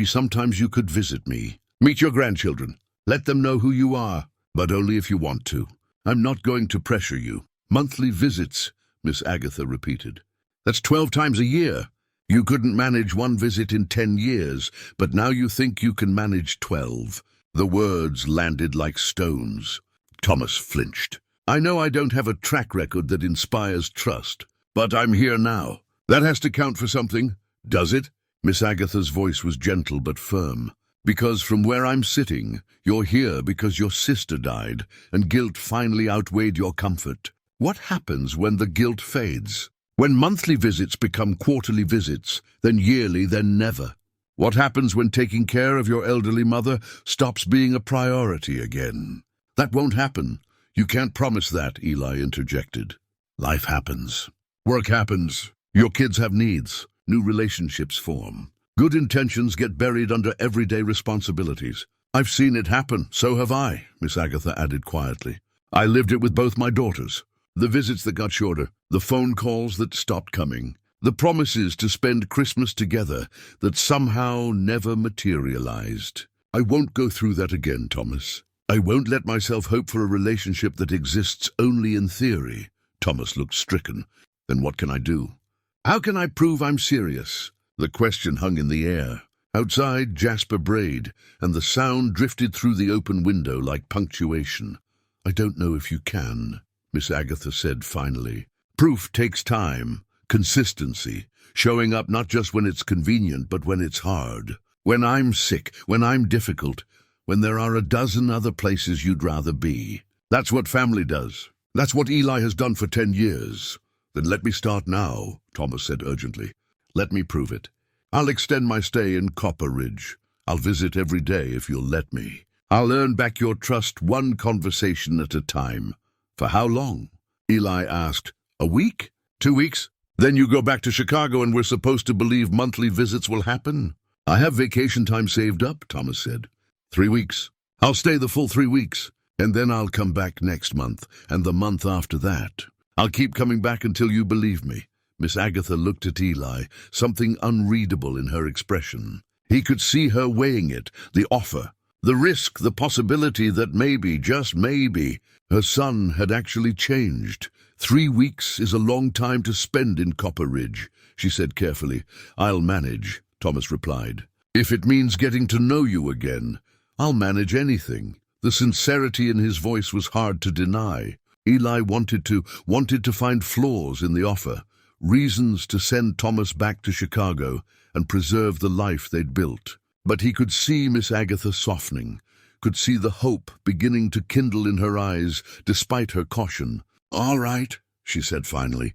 sometimes you could visit me. Meet your grandchildren. Let them know who you are, but only if you want to. I'm not going to pressure you." "Monthly visits," Miss Agatha repeated. "That's 12 times a year. You couldn't manage one visit in 10 years, but now you think you can manage 12. The words landed like stones. Thomas flinched. "I know I don't have a track record that inspires trust, but I'm here now. That has to count for something, does it?" Miss Agatha's voice was gentle but firm. "Because from where I'm sitting, you're here because your sister died, and guilt finally outweighed your comfort. What happens when the guilt fades? When monthly visits become quarterly visits, then yearly, then never? What happens when taking care of your elderly mother stops being a priority again?" "That won't happen. You can't promise that," Eli interjected. "Life happens. Work happens. Your kids have needs. New relationships form. Good intentions get buried under everyday responsibilities. I've seen it happen, so have I," Miss Agatha added quietly. "I lived it with both my daughters. The visits that got shorter, the phone calls that stopped coming, the promises to spend Christmas together that somehow never materialized. I won't go through that again, Thomas. I won't let myself hope for a relationship that exists only in theory." Thomas looked stricken. "Then what can I do? How can I prove I'm serious?" The question hung in the air. Outside, Jasper brayed, and the sound drifted through the open window like punctuation. "I don't know if you can," Miss Agatha said finally. "Proof takes time, consistency, showing up not just when it's convenient, but when it's hard. When I'm sick, when I'm difficult, when there are a dozen other places you'd rather be. That's what family does. That's what Eli has done for 10 years. "Then let me start now," Thomas said urgently. "Let me prove it. I'll extend my stay in Copper Ridge. I'll visit every day if you'll let me. I'll earn back your trust one conversation at a time. For how long? Eli asked. A week? 2 weeks? Then you go back to Chicago and we're supposed to believe monthly visits will happen? I have vacation time saved up, Thomas said. 3 weeks. I'll stay the full 3 weeks, and then I'll come back next month, and the month after that. I'll keep coming back until you believe me. Miss Agatha looked at Eli, something unreadable in her expression. He could see her weighing it, the offer, the risk, the possibility that maybe, just maybe, her son had actually changed. 3 weeks is a long time to spend in Copper Ridge, she said carefully. I'll manage, Thomas replied. If it means getting to know you again, I'll manage anything. The sincerity in his voice was hard to deny. Eli wanted to find flaws in the offer, reasons to send Thomas back to Chicago and preserve the life they'd built. But he could see Miss Agatha softening, could see the hope beginning to kindle in her eyes despite her caution. All right, she said finally.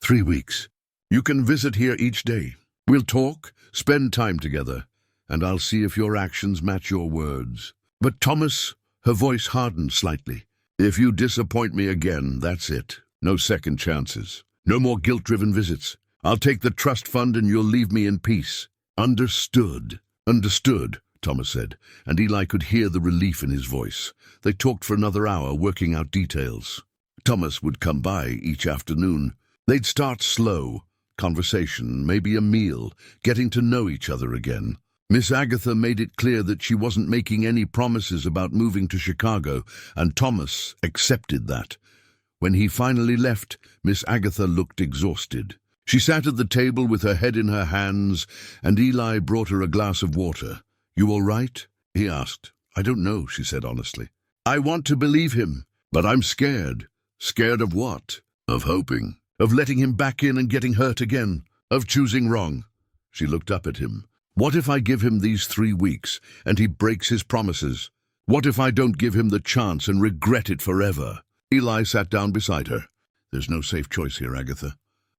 3 weeks. You can visit here each day. We'll talk, spend time together, and I'll see if your actions match your words. But Thomas, her voice hardened slightly. If you disappoint me again, that's it. No second chances. No more guilt-driven visits. I'll take the trust fund and you'll leave me in peace. Understood. Understood, Thomas said, and Eli could hear the relief in his voice. They talked for another hour, working out details. Thomas would come by each afternoon. They'd start slow, conversation, maybe a meal, getting to know each other again. Miss Agatha made it clear that she wasn't making any promises about moving to Chicago, and Thomas accepted that. When he finally left, Miss Agatha looked exhausted. She sat at the table with her head in her hands, and Eli brought her a glass of water. You all right? He asked. I don't know, she said honestly. I want to believe him, but I'm scared. Scared of what? Of hoping. Of letting him back in and getting hurt again. Of choosing wrong. She looked up at him. What if I give him these 3 weeks and he breaks his promises? What if I don't give him the chance and regret it forever? Eli sat down beside her. There's no safe choice here, Agatha.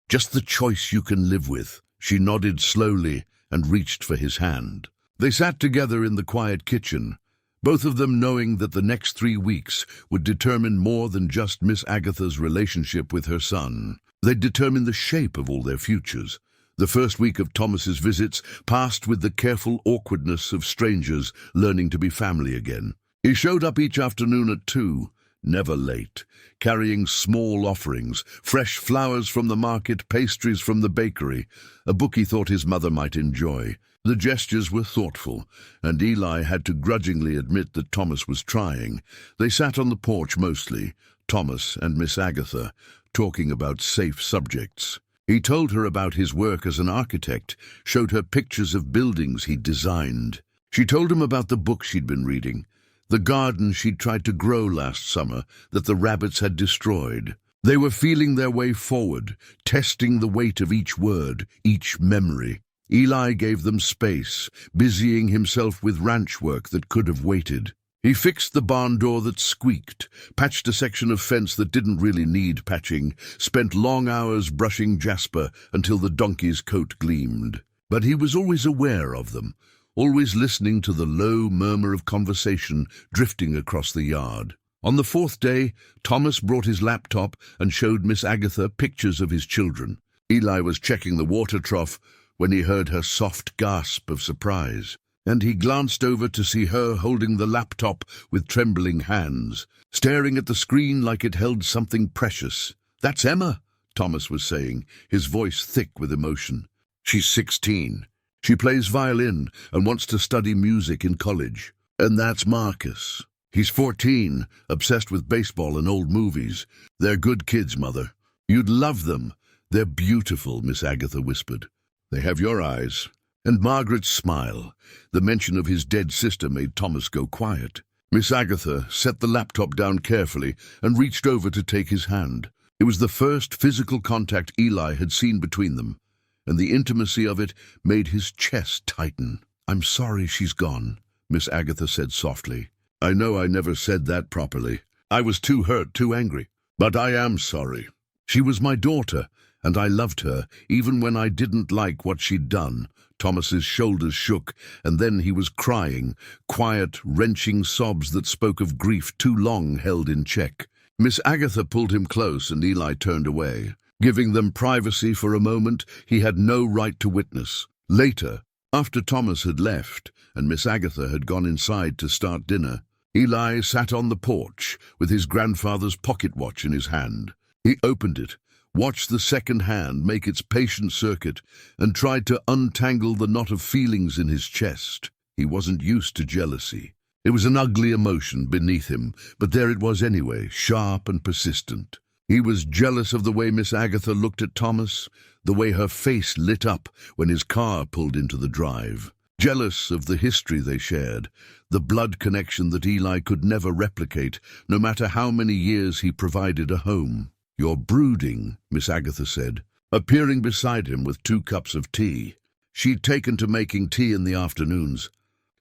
Just the choice you can live with. She nodded slowly and reached for his hand. They sat together in the quiet kitchen, both of them knowing that the next 3 weeks would determine more than just Miss Agatha's relationship with her son. They'd determine the shape of all their futures. The first week of Thomas's visits passed with the careful awkwardness of strangers learning to be family again. He showed up each afternoon at 2, never late, carrying small offerings, fresh flowers from the market, pastries from the bakery, a book he thought his mother might enjoy. The gestures were thoughtful, and Eli had to grudgingly admit that Thomas was trying. They sat on the porch mostly, Thomas and Miss Agatha, talking about safe subjects. He told her about his work as an architect, showed her pictures of buildings he'd designed. She told him about the book she'd been reading, the garden she'd tried to grow last summer that the rabbits had destroyed. They were feeling their way forward, testing the weight of each word, each memory. Eli gave them space, busying himself with ranch work that could have waited. He fixed the barn door that squeaked, patched a section of fence that didn't really need patching, spent long hours brushing Jasper until the donkey's coat gleamed. But he was always aware of them, always listening to the low murmur of conversation drifting across the yard. On the 4th day, Thomas brought his laptop and showed Miss Agatha pictures of his children. Eli was checking the water trough when he heard her soft gasp of surprise, and he glanced over to see her holding the laptop with trembling hands, staring at the screen like it held something precious. That's Emma, Thomas was saying, his voice thick with emotion. She's 16. She plays violin and wants to study music in college. And that's Marcus. He's 14, obsessed with baseball and old movies. They're good kids, Mother. You'd love them. They're beautiful, Miss Agatha whispered. They have your eyes. And Margaret's smile. The mention of his dead sister made Thomas go quiet. Miss Agatha set the laptop down carefully and reached over to take his hand. It was the first physical contact Eli had seen between them, and the intimacy of it made his chest tighten. I'm sorry she's gone, Miss Agatha said softly. I know I never said that properly. I was too hurt, too angry. But I am sorry. She was my daughter, and I loved her, even when I didn't like what she'd done. Thomas's shoulders shook, and then he was crying, quiet, wrenching sobs that spoke of grief too long held in check. Miss Agatha pulled him close and Eli turned away. Giving them privacy for a moment he had no right to witness. Later, after Thomas had left and Miss Agatha had gone inside to start dinner, Eli sat on the porch with his grandfather's pocket watch in his hand. He opened it, watched the second hand make its patient circuit, and tried to untangle the knot of feelings in his chest. He wasn't used to jealousy. It was an ugly emotion beneath him, but there it was anyway, sharp and persistent. He was jealous of the way Miss Agatha looked at Thomas, the way her face lit up when his car pulled into the drive. Jealous of the history they shared, the blood connection that Eli could never replicate, no matter how many years he provided a home. "You're brooding," Miss Agatha said, appearing beside him with 2 cups of tea. She'd taken to making tea in the afternoons.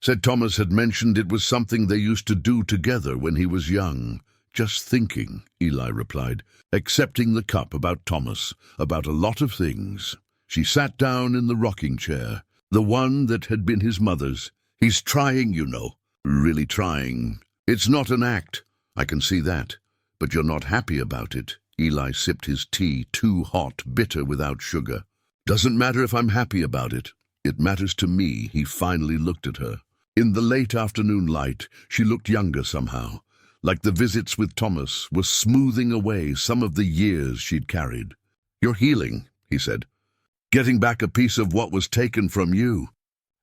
Said Thomas had mentioned it was something they used to do together when he was young. "Just thinking," Eli replied, accepting the cup about Thomas, about a lot of things. She sat down in the rocking chair, the one that had been his mother's. "He's trying, you know. Really trying. It's not an act. I can see that. But you're not happy about it." Eli sipped his tea, too hot, bitter without sugar. "Doesn't matter if I'm happy about it. It matters to me." He finally looked at her. In the late afternoon light, she looked younger somehow, like the visits with Thomas were smoothing away some of the years she'd carried. "You're healing," he said. "Getting back a piece of what was taken from you.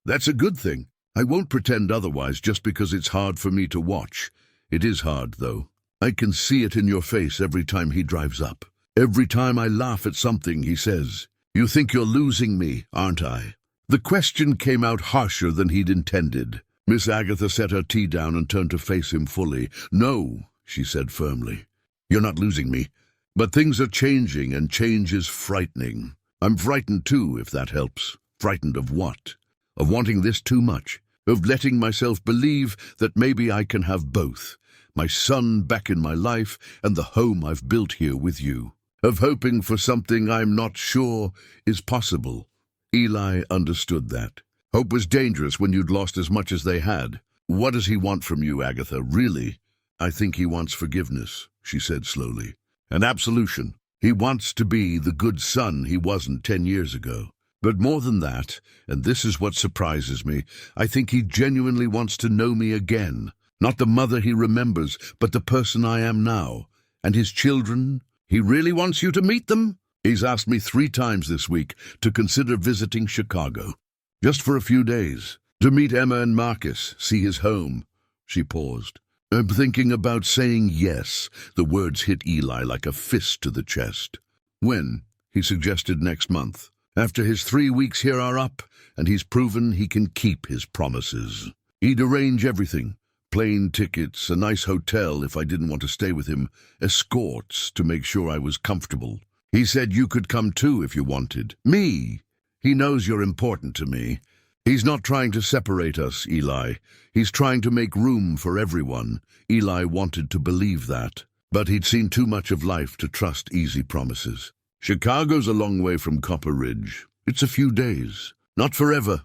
That's a good thing. I won't pretend otherwise just because it's hard for me to watch. It is hard, though. I can see it in your face every time he drives up. Every time I laugh at something he says. You think you're losing me, aren't I?" The question came out harsher than he'd intended. Miss Agatha set her tea down and turned to face him fully. "No," she said firmly. "You're not losing me. But things are changing, and change is frightening. I'm frightened too, if that helps." "Frightened of what?" "Of wanting this too much. Of letting myself believe that maybe I can have both. My son back in my life and the home I've built here with you. Of hoping for something I'm not sure is possible." Eli understood that. Hope was dangerous when you'd lost as much as they had. "What does he want from you, Agatha, really?" "I think he wants forgiveness," she said slowly. "An absolution. He wants to be the good son he wasn't 10 years ago. But more than that, and this is what surprises me, I think he genuinely wants to know me again. Not the mother he remembers, but the person I am now. And his children. He really wants you to meet them? He's asked me 3 times this week to consider visiting Chicago. Just for a few days. To meet Emma and Marcus, see his home." She paused. "I'm thinking about saying yes." The words hit Eli like a fist to the chest. "When?" He suggested next month. After his 3 weeks here are up, and he's proven he can keep his promises. He'd arrange everything. Plane tickets, a nice hotel if I didn't want to stay with him, escorts to make sure I was comfortable. He said you could come too if you wanted. Me? He knows you're important to me. He's not trying to separate us, Eli. He's trying to make room for everyone. Eli wanted to believe that, but he'd seen too much of life to trust easy promises. Chicago's a long way from Copper Ridge. It's a few days, not forever.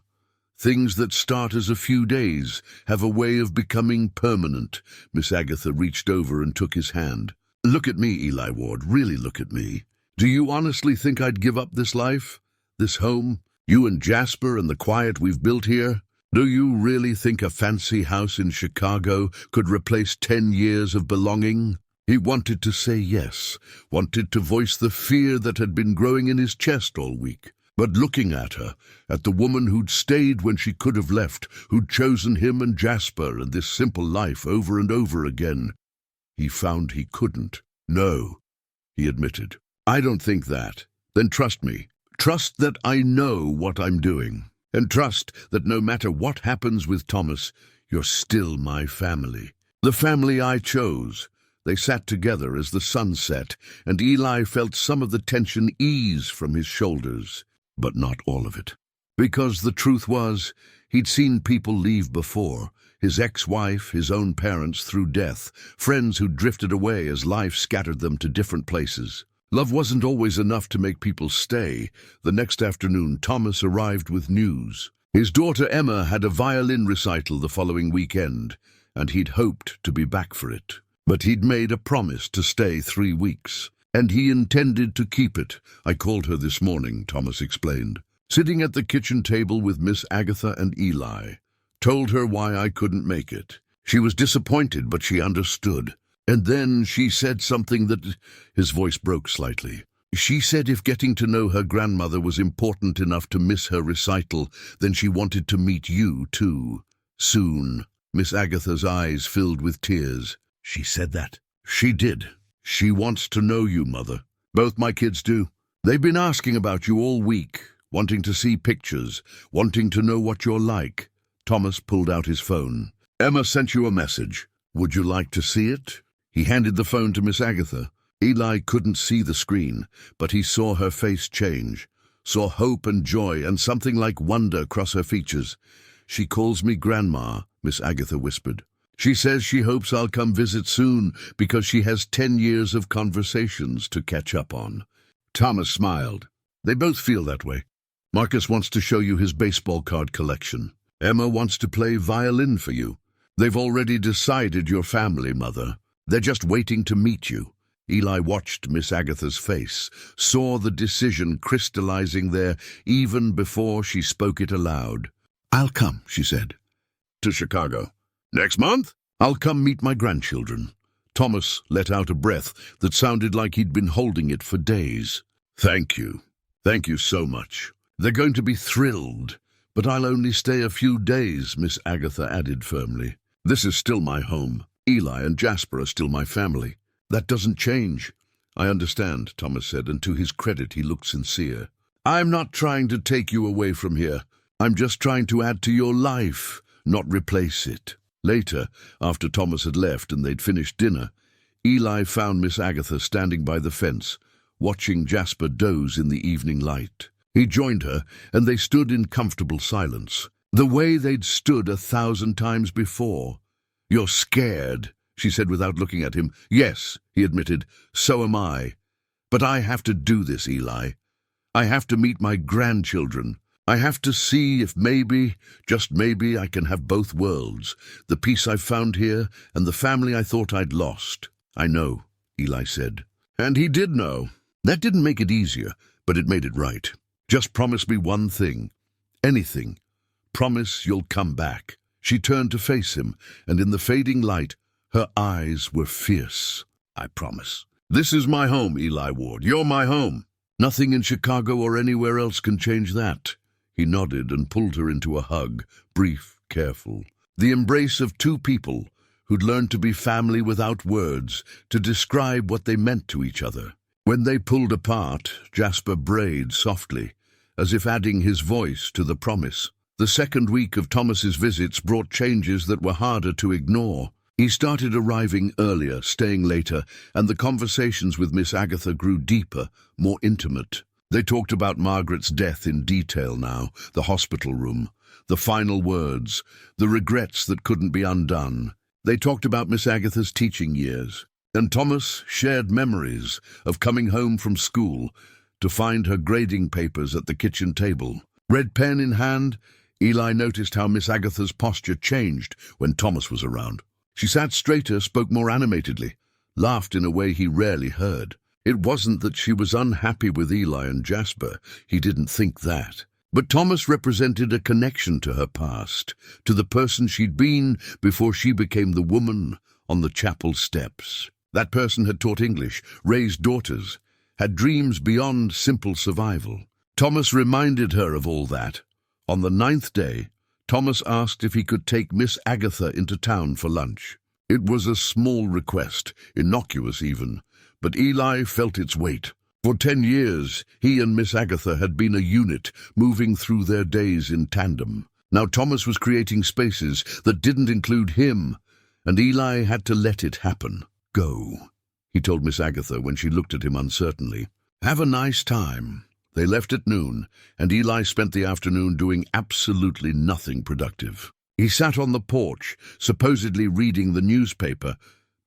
Things that start as a few days have a way of becoming permanent. Miss Agatha reached over and took his hand. "Look at me, Eli Ward, really look at me. Do you honestly think I'd give up this life? This home? You and Jasper and the quiet we've built here? Do you really think a fancy house in Chicago could replace 10 years of belonging?" He wanted to say yes, wanted to voice the fear that had been growing in his chest all week. But looking at her, at the woman who'd stayed when she could have left, who'd chosen him and Jasper and this simple life over and over again, he found he couldn't. "No," he admitted. "I don't think that." "Then trust me. Trust that I know what I'm doing. And trust that no matter what happens with Thomas, you're still my family. The family I chose." They sat together as the sun set, and Eli felt some of the tension ease from his shoulders. But not all of it. Because the truth was, he'd seen people leave before. His ex-wife, his own parents through death, friends who drifted away as life scattered them to different places. Love wasn't always enough to make people stay. The next afternoon, Thomas arrived with news. His daughter Emma had a violin recital the following weekend, and he'd hoped to be back for it. But he'd made a promise to stay 3 weeks, and he intended to keep it. I called her this morning, Thomas explained, sitting at the kitchen table with Miss Agatha and Eli. Told her why I couldn't make it. She was disappointed, but she understood. And then she said something that... His voice broke slightly. She said if getting to know her grandmother was important enough to miss her recital, then she wanted to meet you, too. Soon. Miss Agatha's eyes filled with tears. She said that? She did. She wants to know you, Mother. Both my kids do. They've been asking about you all week, wanting to see pictures, wanting to know what you're like. Thomas pulled out his phone. Emma sent you a message. Would you like to see it? He handed the phone to Miss Agatha. Eli couldn't see the screen, but he saw her face change, saw hope and joy and something like wonder cross her features. She calls me Grandma, Miss Agatha whispered. She says she hopes I'll come visit soon because she has 10 years of conversations to catch up on. Thomas smiled. They both feel that way. Marcus wants to show you his baseball card collection. Emma wants to play violin for you. They've already decided your family, Mother. They're just waiting to meet you. Eli watched Miss Agatha's face, saw the decision crystallizing there even before she spoke it aloud. I'll come, she said. To Chicago. Next month? I'll come meet my grandchildren. Thomas let out a breath that sounded like he'd been holding it for days. Thank you. Thank you so much. They're going to be thrilled. But I'll only stay a few days, Miss Agatha added firmly. This is still my home. Eli and Jasper are still my family. That doesn't change. I understand, Thomas said, and to his credit he looked sincere. I'm not trying to take you away from here. I'm just trying to add to your life, not replace it. Later, after Thomas had left and they'd finished dinner, Eli found Miss Agatha standing by the fence, watching Jasper doze in the evening light. He joined her, and they stood in comfortable silence, the way they'd stood 1,000 times before. You're scared, she said without looking at him. Yes, he admitted, so am I. But I have to do this, Eli. I have to meet my grandchildren. I have to see if maybe, just maybe, I can have both worlds, the peace I've found here and the family I thought I'd lost. I know, Eli said. And he did know. That didn't make it easier, but it made it right. Just promise me one thing. Anything. Promise you'll come back. She turned to face him, and in the fading light, her eyes were fierce. I promise. This is my home, Eli Ward. You're my home. Nothing in Chicago or anywhere else can change that. He nodded and pulled her into a hug, brief, careful. The embrace of two people who'd learned to be family without words, to describe what they meant to each other. When they pulled apart, Jasper brayed softly, as if adding his voice to the promise. The second week of Thomas's visits brought changes that were harder to ignore. He started arriving earlier, staying later, and the conversations with Miss Agatha grew deeper, more intimate. They talked about Margaret's death in detail now, the hospital room, the final words, the regrets that couldn't be undone. They talked about Miss Agatha's teaching years, and Thomas shared memories of coming home from school to find her grading papers at the kitchen table. Red pen in hand, Eli noticed how Miss Agatha's posture changed when Thomas was around. She sat straighter, spoke more animatedly, laughed in a way he rarely heard. It wasn't that she was unhappy with Eli and Jasper. He didn't think that. But Thomas represented a connection to her past, to the person she'd been before she became the woman on the chapel steps. That person had taught English, raised daughters, had dreams beyond simple survival. Thomas reminded her of all that. On the 9th day, Thomas asked if he could take Miss Agatha into town for lunch. It was a small request, innocuous even, but Eli felt its weight. For 10 years, he and Miss Agatha had been a unit, moving through their days in tandem. Now Thomas was creating spaces that didn't include him, and Eli had to let it happen. Go, he told Miss Agatha when she looked at him uncertainly. Have a nice time. They left at noon, and Eli spent the afternoon doing absolutely nothing productive. He sat on the porch, supposedly reading the newspaper,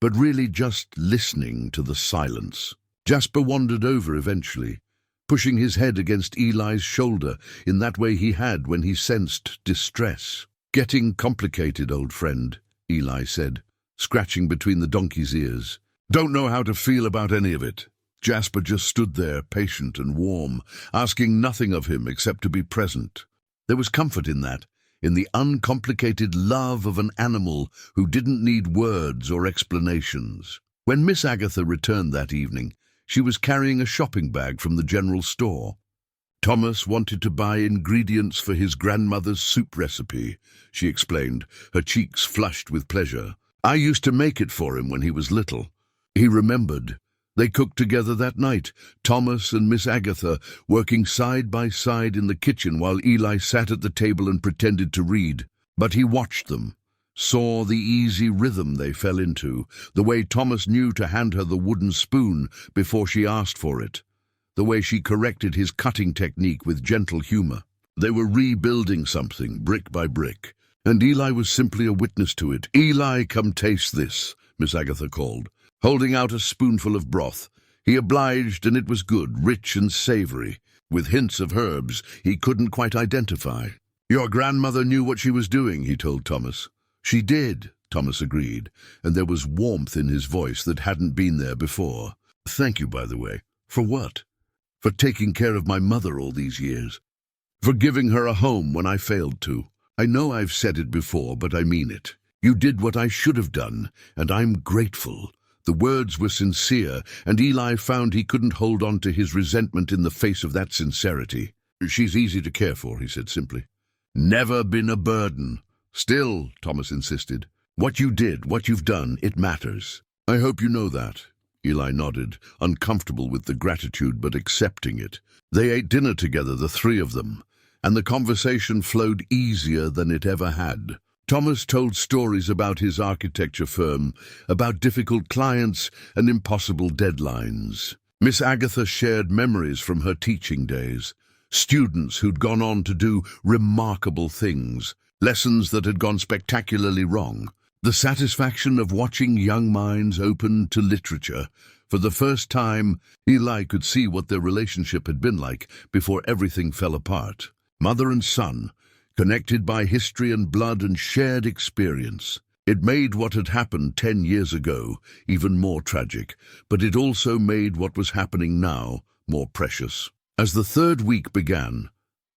but really just listening to the silence. Jasper wandered over eventually, pushing his head against Eli's shoulder in that way he had when he sensed distress. Getting complicated, old friend, Eli said. scratching between the donkey's ears. "Don't know how to feel about any of it." Jasper just stood there, patient and warm, asking nothing of him except to be present. There was comfort in that, in the uncomplicated love of an animal who didn't need words or explanations. When Miss Agatha returned that evening, she was carrying a shopping bag from the general store. "Thomas wanted to buy ingredients for his grandmother's soup recipe," she explained, her cheeks flushed with pleasure. "I used to make it for him when he was little." He remembered. They cooked together that night, Thomas and Miss Agatha working side by side in the kitchen while Eli sat at the table and pretended to read. But he watched them, saw the easy rhythm they fell into, the way Thomas knew to hand her the wooden spoon before she asked for it, the way she corrected his cutting technique with gentle humor. They were rebuilding something, brick by brick, and Eli was simply a witness to it. "Eli, come taste this," Miss Agatha called, holding out a spoonful of broth. He obliged, and it was good, rich and savory, with hints of herbs he couldn't quite identify. "Your grandmother knew what she was doing," he told Thomas. "She did," Thomas agreed, and there was warmth in his voice that hadn't been there before. "Thank you, by the way." "For what?" "For taking care of my mother all these years. For giving her a home when I failed to. I know I've said it before, but I mean it. You did what I should have done, and I'm grateful." The words were sincere, and Eli found he couldn't hold on to his resentment in the face of that sincerity. "She's easy to care for," he said simply. "Never been a burden." "Still," Thomas insisted, "what you did, what you've done, it matters." "I hope you know that." Eli nodded, uncomfortable with the gratitude but accepting it. They ate dinner together, the three of them, and the conversation flowed easier than it ever had. Thomas told stories about his architecture firm, about difficult clients and impossible deadlines. Miss Agatha shared memories from her teaching days, students who'd gone on to do remarkable things, lessons that had gone spectacularly wrong. The satisfaction of watching young minds open to literature. For the first time, Eli could see what their relationship had been like before everything fell apart. Mother and son, connected by history and blood and shared experience. It made what had happened 10 years ago even more tragic, but it also made what was happening now more precious. As the third week began,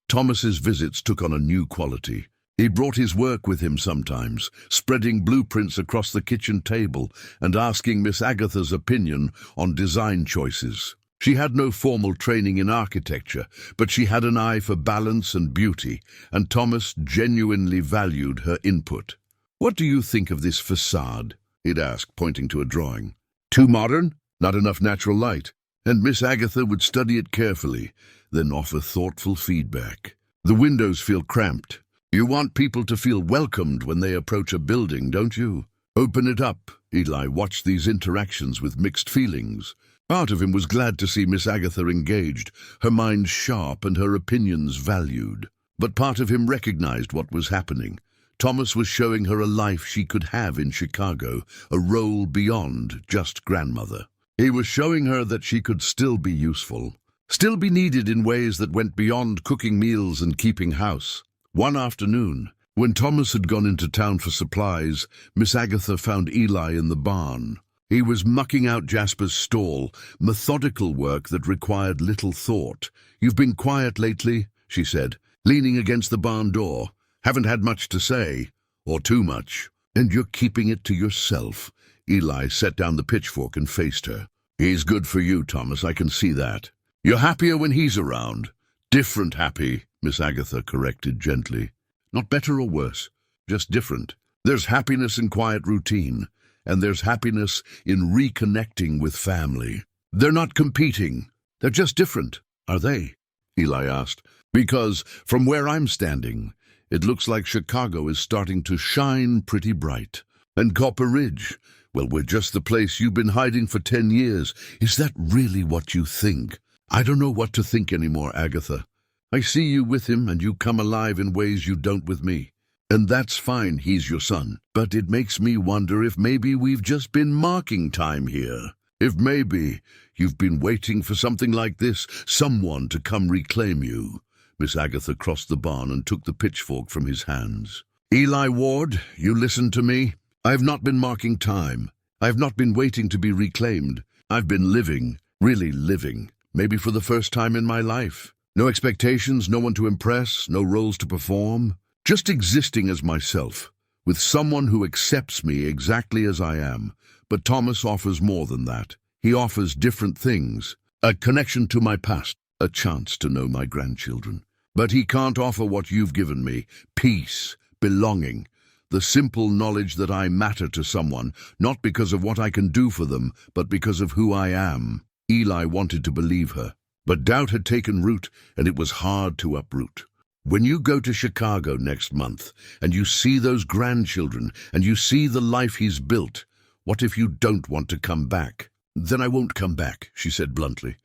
Thomas's visits took on a new quality. He brought his work with him sometimes, spreading blueprints across the kitchen table and asking Miss Agatha's opinion on design choices. She had no formal training in architecture, but she had an eye for balance and beauty, and Thomas genuinely valued her input. "What do you think of this facade?" he'd ask, pointing to a drawing. "Too modern? Not enough natural light?" And Miss Agatha would study it carefully, then offer thoughtful feedback. "The windows feel cramped. You want people to feel welcomed when they approach a building, don't you? Open it up." Eli watched these interactions with mixed feelings. Part of him was glad to see Miss Agatha engaged, her mind sharp and her opinions valued. But part of him recognized what was happening. Thomas was showing her a life she could have in Chicago, a role beyond just grandmother. He was showing her that she could still be useful, still be needed in ways that went beyond cooking meals and keeping house. One afternoon, when Thomas had gone into town for supplies, Miss Agatha found Eli in the barn. He was mucking out Jasper's stall, methodical work that required little thought. "You've been quiet lately," she said, leaning against the barn door. "Haven't had much to say, or too much. And you're keeping it to yourself." Eli set down the pitchfork and faced her. "He's good for you, Thomas, I can see that. You're happier when he's around." "Different happy," Miss Agatha corrected gently. "Not better or worse, just different. There's happiness in quiet routine, and there's happiness in reconnecting with family. They're not competing, they're just different, are they?" Eli asked. "Because from where I'm standing, it looks like Chicago is starting to shine pretty bright. And Copper Ridge, well, we're just the place you've been hiding for 10 years. Is that really what you think?" "I don't know what to think anymore, Agatha. I see you with him, and you come alive in ways you don't with me. And that's fine, he's your son. But it makes me wonder if maybe we've just been marking time here. If maybe you've been waiting for something like this, someone to come reclaim you." Miss Agatha crossed the barn and took the pitchfork from his hands. "Eli Ward, you listen to me. I have not been marking time. I have not been waiting to be reclaimed. I've been living, really living, maybe for the first time in my life. No expectations, no one to impress, no roles to perform. Just existing as myself, with someone who accepts me exactly as I am. But Thomas offers more than that. He offers different things. A connection to my past, a chance to know my grandchildren. But he can't offer what you've given me, peace, belonging, the simple knowledge that I matter to someone, not because of what I can do for them, but because of who I am. Eli wanted to believe her, but doubt had taken root, and it was hard to uproot. When you go to Chicago next month, and you see those grandchildren, and you see the life he's built, what if you don't want to come back? Then I won't come back, she said bluntly.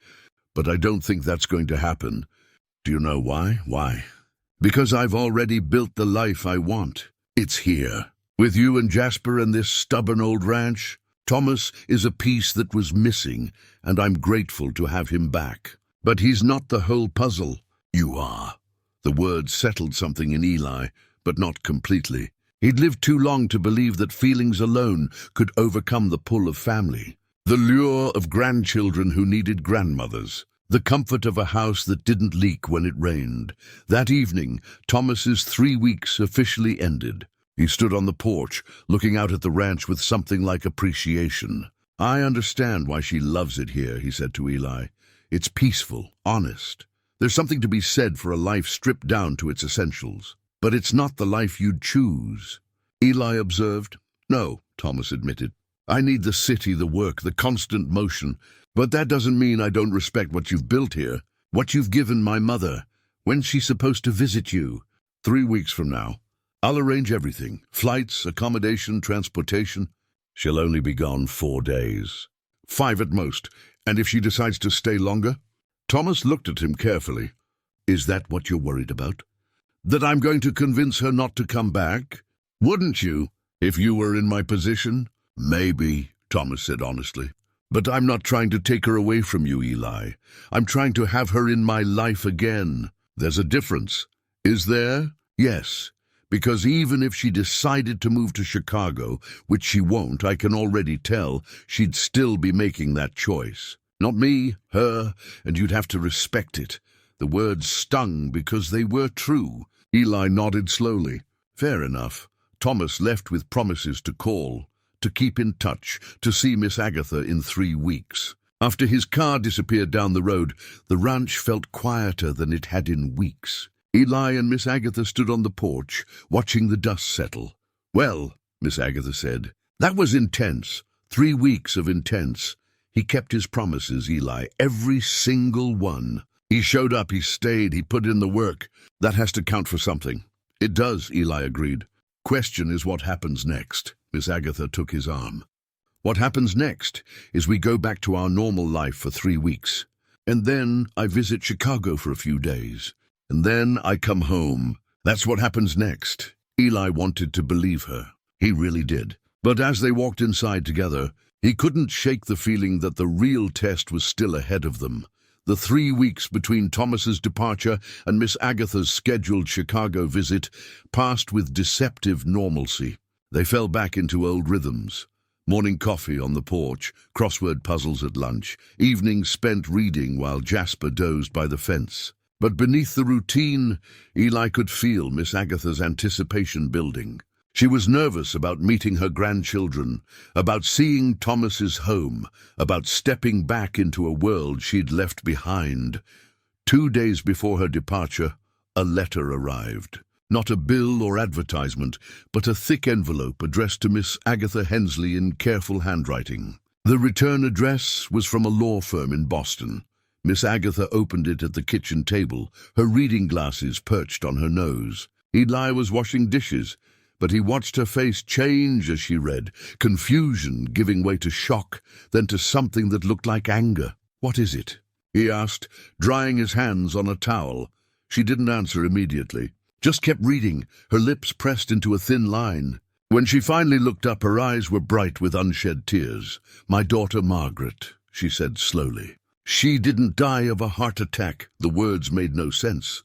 But I don't think that's going to happen. Do you know why? Why? Because I've already built the life I want. It's here. With you and Jasper and this stubborn old ranch, Thomas is a piece that was missing, and I'm grateful to have him back. But he's not the whole puzzle. You are. The word settled something in Eli, but not completely. He'd lived too long to believe that feelings alone could overcome the pull of family. The lure of grandchildren who needed grandmothers. The comfort of a house that didn't leak when it rained. That evening, Thomas's 3 weeks officially ended. He stood on the porch, looking out at the ranch with something like appreciation. I understand why she loves it here, he said to Eli. It's peaceful, honest. There's something to be said for a life stripped down to its essentials. But it's not the life you'd choose. Eli observed. No, Thomas admitted. I need the city, the work, the constant motion. But that doesn't mean I don't respect what you've built here, what you've given my mother. When's she supposed to visit you? 3 weeks from now. I'll arrange everything. Flights, accommodation, transportation. She'll only be gone 4 days. 5 at most. And if she decides to stay longer? Thomas looked at him carefully. Is that what you're worried about? That I'm going to convince her not to come back? Wouldn't you, if you were in my position? Maybe, Thomas said honestly. But I'm not trying to take her away from you, Eli. I'm trying to have her in my life again. There's a difference. Is there? Yes. Because even if she decided to move to Chicago, which she won't, I can already tell, she'd still be making that choice. Not me, her, and you'd have to respect it. The words stung because they were true. Eli nodded slowly. Fair enough. Thomas left with promises to call, to keep in touch, to see Miss Agatha in 3 weeks. After his car disappeared down the road, the ranch felt quieter than it had in weeks. Eli and Miss Agatha stood on the porch, watching the dust settle. Well, Miss Agatha said, that was intense. 3 weeks of intense. He kept his promises, Eli, every single one. He showed up, he stayed, he put in the work. That has to count for something. It does, Eli agreed. Question is what happens next. Miss Agatha took his arm. What happens next is we go back to our normal life for 3 weeks. And then I visit Chicago for a few days. And then I come home. That's what happens next. Eli wanted to believe her. He really did. But as they walked inside together, he couldn't shake the feeling that the real test was still ahead of them. The 3 weeks between Thomas's departure and Miss Agatha's scheduled Chicago visit passed with deceptive normalcy. They fell back into old rhythms. Morning coffee on the porch, crossword puzzles at lunch, evenings spent reading while Jasper dozed by the fence. But beneath the routine, Eli could feel Miss Agatha's anticipation building. She was nervous about meeting her grandchildren, about seeing Thomas's home, about stepping back into a world she'd left behind. 2 days before her departure, a letter arrived. Not a bill or advertisement, but a thick envelope addressed to Miss Agatha Hensley in careful handwriting. The return address was from a law firm in Boston. Miss Agatha opened it at the kitchen table, her reading glasses perched on her nose. Eli was washing dishes, but he watched her face change as she read, confusion giving way to shock, then to something that looked like anger. "What is it?" he asked, drying his hands on a towel. She didn't answer immediately, just kept reading, her lips pressed into a thin line. When she finally looked up, her eyes were bright with unshed tears. "My daughter Margaret," she said slowly. "She didn't die of a heart attack." The words made no sense.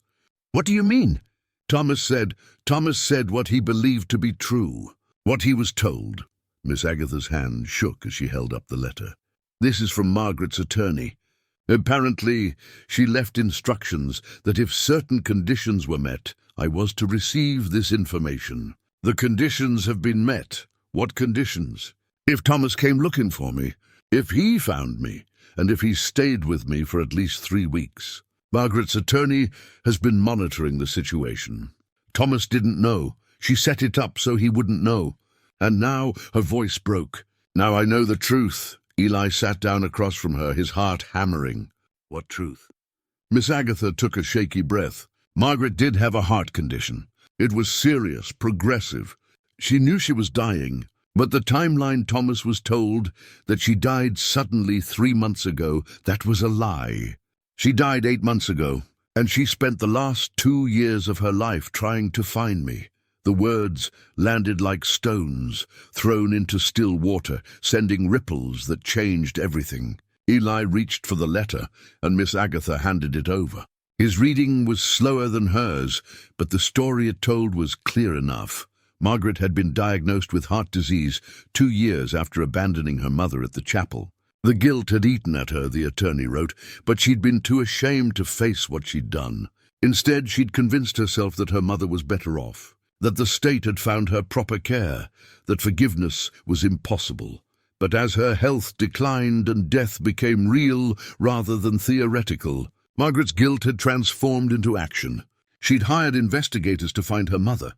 "What do you mean?" Thomas said what he believed to be true. What he was told. Miss Agatha's hand shook as she held up the letter. This is from Margaret's attorney. Apparently, she left instructions that if certain conditions were met, I was to receive this information. The conditions have been met. What conditions? If Thomas came looking for me, if he found me, and if he stayed with me for at least 3 weeks. Margaret's attorney has been monitoring the situation. Thomas didn't know. She set it up so he wouldn't know. And now her voice broke. Now I know the truth. Eli sat down across from her, his heart hammering. What truth? Miss Agatha took a shaky breath. Margaret did have a heart condition. It was serious, progressive. She knew she was dying, but the timeline Thomas was told, that she died suddenly 3 months ago, that was a lie. She died 8 months ago, and she spent the last 2 years of her life trying to find me. The words landed like stones, thrown into still water, sending ripples that changed everything. Eli reached for the letter, and Miss Agatha handed it over. His reading was slower than hers, but the story it told was clear enough. Margaret had been diagnosed with heart disease 2 years after abandoning her mother at the chapel. The guilt had eaten at her, the attorney wrote, but she'd been too ashamed to face what she'd done. Instead, she'd convinced herself that her mother was better off, that the state had found her proper care, that forgiveness was impossible. But as her health declined and death became real rather than theoretical, Margaret's guilt had transformed into action. She'd hired investigators to find her mother.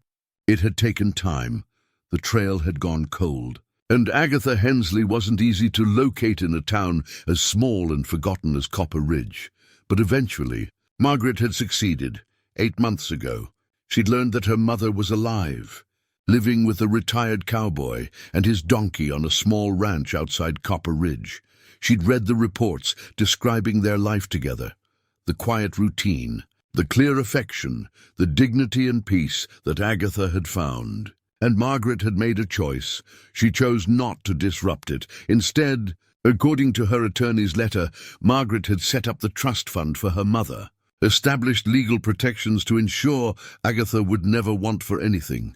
It had taken time. The trail had gone cold. And Agatha Hensley wasn't easy to locate in a town as small and forgotten as Copper Ridge. But eventually, Margaret had succeeded. 8 months ago, she'd learned that her mother was alive, living with a retired cowboy and his donkey on a small ranch outside Copper Ridge. She'd read the reports describing their life together, the quiet routine, the clear affection, the dignity and peace that Agatha had found. And Margaret had made a choice. She chose not to disrupt it. Instead, according to her attorney's letter, Margaret had set up the trust fund for her mother, established legal protections to ensure Agatha would never want for anything,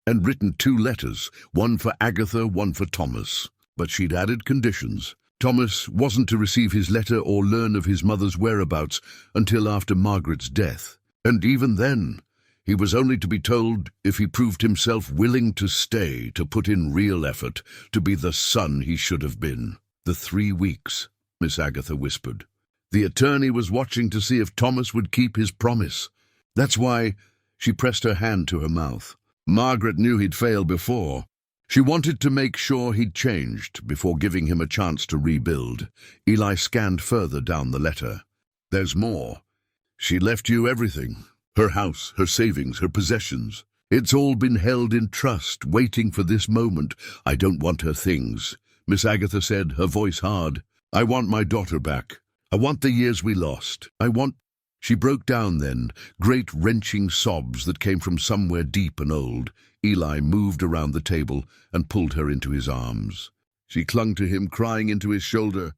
and written 2 letters, one for Agatha, one for Thomas. But she'd added conditions. Thomas wasn't to receive his letter or learn of his mother's whereabouts until after Margaret's death. And even then, he was only to be told if he proved himself willing to stay, to put in real effort, to be the son he should have been. The 3 weeks, Miss Agatha whispered. The attorney was watching to see if Thomas would keep his promise. That's why she pressed her hand to her mouth. Margaret knew he'd failed before. She wanted to make sure he'd changed before giving him a chance to rebuild. Eli scanned further down the letter. There's more. She left you everything. Her house, her savings, her possessions. It's all been held in trust, waiting for this moment. I don't want her things, Miss Agatha said, her voice hard. I want my daughter back. I want the years we lost. I want... She broke down then, great wrenching sobs that came from somewhere deep and old. Eli moved around the table and pulled her into his arms. She clung to him, crying into his shoulder,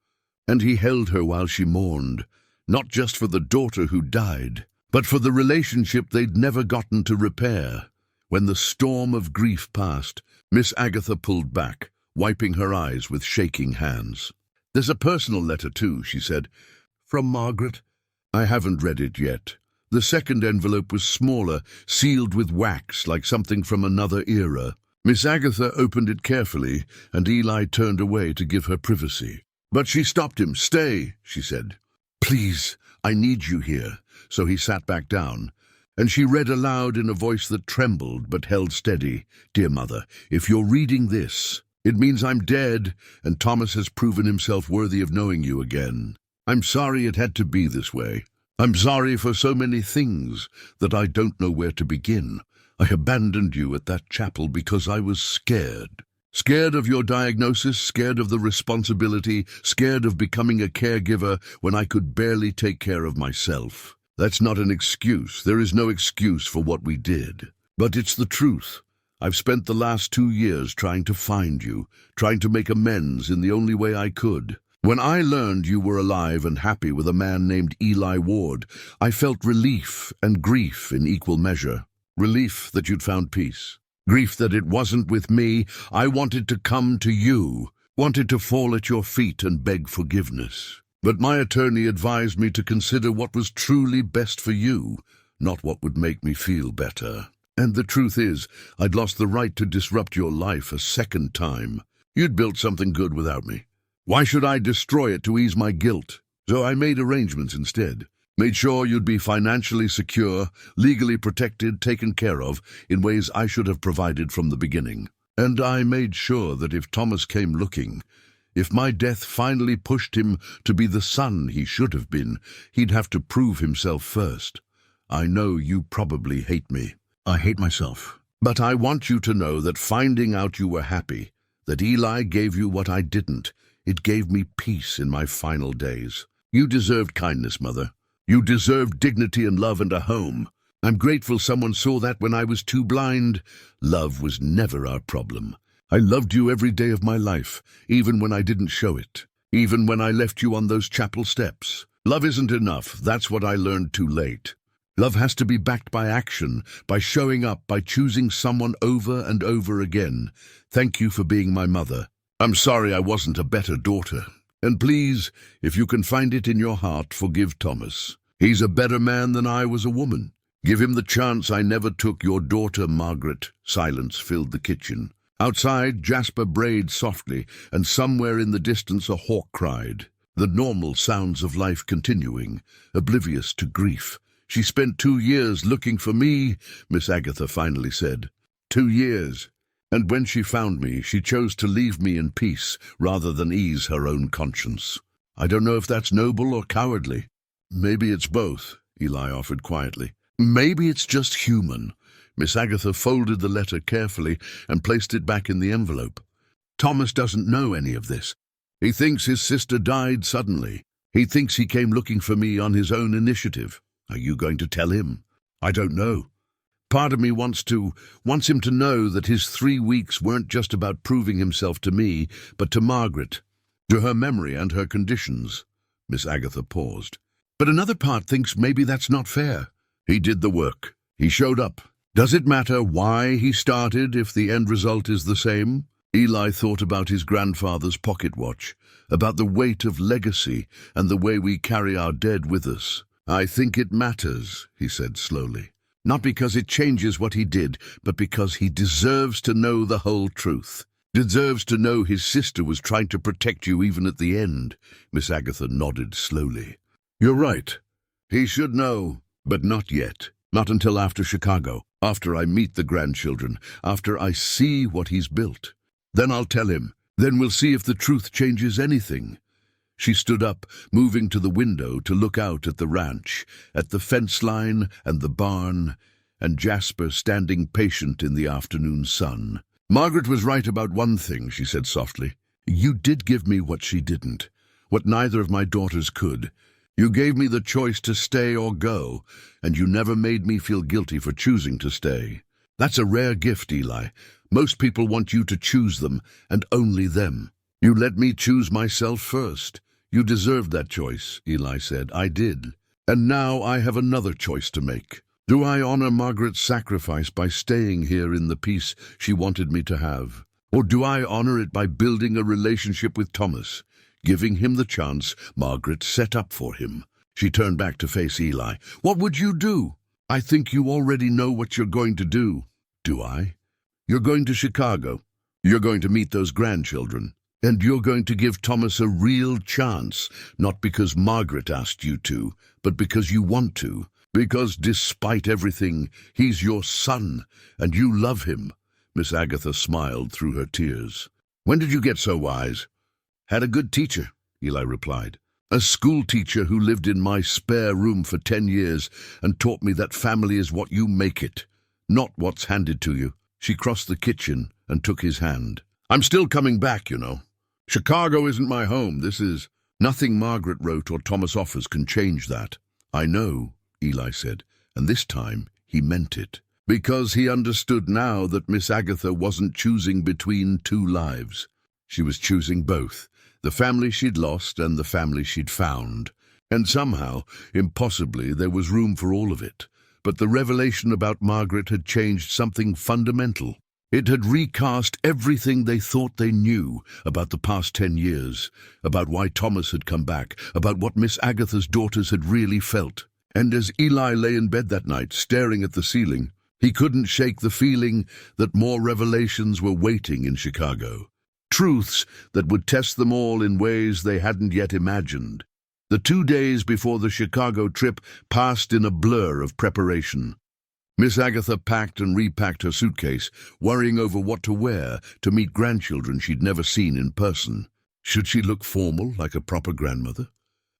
and he held her while she mourned, not just for the daughter who died, but for the relationship they'd never gotten to repair. When the storm of grief passed, Miss Agatha pulled back, wiping her eyes with shaking hands. There's a personal letter too, she said, from Margaret. I haven't read it yet. The second envelope was smaller, sealed with wax like something from another era. Miss Agatha opened it carefully, and Eli turned away to give her privacy. But she stopped him. Stay, she said. Please, I need you here. So he sat back down, and she read aloud in a voice that trembled but held steady. Dear Mother, if you're reading this, it means I'm dead, and Thomas has proven himself worthy of knowing you again. I'm sorry it had to be this way. I'm sorry for so many things that I don't know where to begin. I abandoned you at that chapel because I was scared. Scared of your diagnosis, scared of the responsibility, scared of becoming a caregiver when I could barely take care of myself. That's not an excuse. There is no excuse for what we did. But it's the truth. I've spent the last 2 years trying to find you, trying to make amends in the only way I could. When I learned you were alive and happy with a man named Eli Ward, I felt relief and grief in equal measure. Relief that you'd found peace. Grief that it wasn't with me. I wanted to come to you, wanted to fall at your feet and beg forgiveness. But my attorney advised me to consider what was truly best for you, not what would make me feel better. And the truth is, I'd lost the right to disrupt your life a second time. You'd built something good without me. Why should I destroy it to ease my guilt? So I made arrangements instead. Made sure you'd be financially secure, legally protected, taken care of, in ways I should have provided from the beginning. And I made sure that if Thomas came looking, if my death finally pushed him to be the son he should have been, he'd have to prove himself first. I know you probably hate me. I hate myself. But I want you to know that finding out you were happy, that Eli gave you what I didn't, it gave me peace in my final days. You deserved kindness, Mother. You deserved dignity and love and a home. I'm grateful someone saw that when I was too blind. Love was never our problem. I loved you every day of my life, even when I didn't show it, even when I left you on those chapel steps. Love isn't enough. That's what I learned too late. Love has to be backed by action, by showing up, by choosing someone over and over again. Thank you for being my mother. I'm sorry I wasn't a better daughter. And please, if you can find it in your heart, forgive Thomas. He's a better man than I was a woman. Give him the chance I never took. Your daughter, Margaret. Silence filled the kitchen. Outside, Jasper brayed softly, and somewhere in the distance a hawk cried. The normal sounds of life continuing, oblivious to grief. She spent 2 years looking for me, Miss Agatha finally said. 2 years. And when she found me, she chose to leave me in peace rather than ease her own conscience. I don't know if that's noble or cowardly. Maybe it's both, Eli offered quietly. Maybe it's just human. Miss Agatha folded the letter carefully and placed it back in the envelope. Thomas doesn't know any of this. He thinks his sister died suddenly. He thinks he came looking for me on his own initiative. Are you going to tell him? I don't know. Part of me wants him to know that his 3 weeks weren't just about proving himself to me, but to Margaret, to her memory and her conditions. Miss Agatha paused. But another part thinks maybe that's not fair. He did the work. He showed up. Does it matter why he started if the end result is the same? Eli thought about his grandfather's pocket watch, about the weight of legacy and the way we carry our dead with us. I think it matters, he said slowly. Not because it changes what he did, but because he deserves to know the whole truth. Deserves to know his sister was trying to protect you even at the end. Miss Agatha nodded slowly. You're right. He should know, but not yet. Not until after Chicago, after I meet the grandchildren, after I see what he's built. Then I'll tell him. Then we'll see if the truth changes anything. She stood up, moving to the window to look out at the ranch, at the fence line and the barn, and Jasper standing patient in the afternoon sun. Margaret was right about one thing, she said softly. You did give me what she didn't, what neither of my daughters could. You gave me the choice to stay or go, and you never made me feel guilty for choosing to stay. That's a rare gift, Eli. Most people want you to choose them, and only them. You let me choose myself first. You deserved that choice, Eli said. I did. And now I have another choice to make. Do I honor Margaret's sacrifice by staying here in the peace she wanted me to have? Or do I honor it by building a relationship with Thomas, giving him the chance Margaret set up for him? She turned back to face Eli. What would you do? I think you already know what you're going to do. Do I? You're going to Chicago. You're going to meet those grandchildren. And you're going to give Thomas a real chance, not because Margaret asked you to, but because you want to. Because despite everything, he's your son, and you love him. Miss Agatha smiled through her tears. When did you get so wise? Had a good teacher, Eli replied. A school teacher who lived in my spare room for 10 years and taught me that family is what you make it, not what's handed to you. She crossed the kitchen and took his hand. I'm still coming back, you know. Chicago isn't my home. This is nothing Margaret wrote or Thomas offers can change that. I know, Eli said, and this time he meant it. Because he understood now that Miss Agatha wasn't choosing between 2 lives. She was choosing both, the family she'd lost and the family she'd found. And somehow, impossibly, there was room for all of it. But the revelation about Margaret had changed something fundamental. It had recast everything they thought they knew about the past 10 years, about why Thomas had come back, about what Miss Agatha's daughters had really felt. And as Eli lay in bed that night, staring at the ceiling, he couldn't shake the feeling that more revelations were waiting in Chicago. Truths that would test them all in ways they hadn't yet imagined. The 2 days before the Chicago trip passed in a blur of preparation. Miss Agatha packed and repacked her suitcase, worrying over what to wear to meet grandchildren she'd never seen in person. Should she look formal, like a proper grandmother?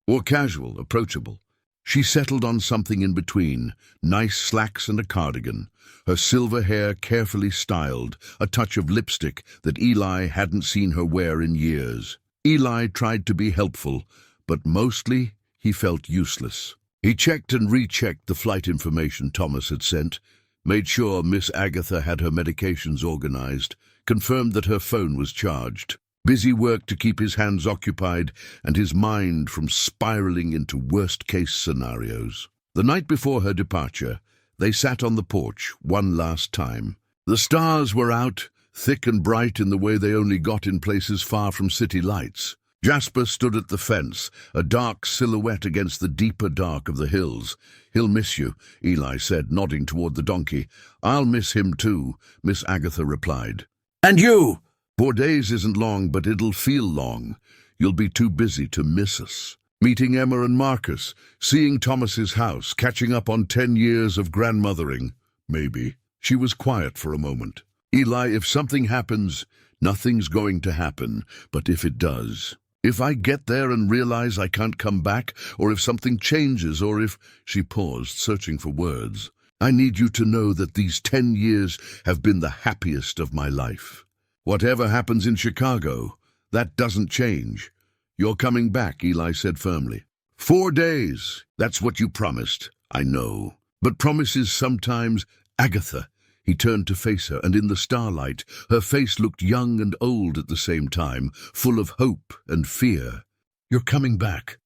Or casual, approachable? She settled on something in between, nice slacks and a cardigan, her silver hair carefully styled, a touch of lipstick that Eli hadn't seen her wear in years. Eli tried to be helpful, but mostly he felt useless. He checked and rechecked the flight information Thomas had sent, made sure Miss Agatha had her medications organized, confirmed that her phone was charged. Busy work to keep his hands occupied and his mind from spiraling into worst-case scenarios. The night before her departure, they sat on the porch one last time. The stars were out, thick and bright in the way they only got in places far from city lights. Jasper stood at the fence, a dark silhouette against the deeper dark of the hills. "He'll miss you," Eli said, nodding toward the donkey. "I'll miss him too," Miss Agatha replied. "And you?" 4 days isn't long, but it'll feel long. You'll be too busy to miss us. Meeting Emma and Marcus, seeing Thomas's house, catching up on 10 years of grandmothering. Maybe. She was quiet for a moment. "Eli, if something happens, nothing's going to happen, but if it does. If I get there and realize I can't come back, or if something changes, or if—" She paused, searching for words. "I need you to know that these 10 years have been the happiest of my life. Whatever happens in Chicago, that doesn't change. You're coming back," Eli said firmly. 4 days. That's what you promised. I know. But promises sometimes— Agatha. He turned to face her, and in the starlight, her face looked young and old at the same time, full of hope and fear. "You're coming back."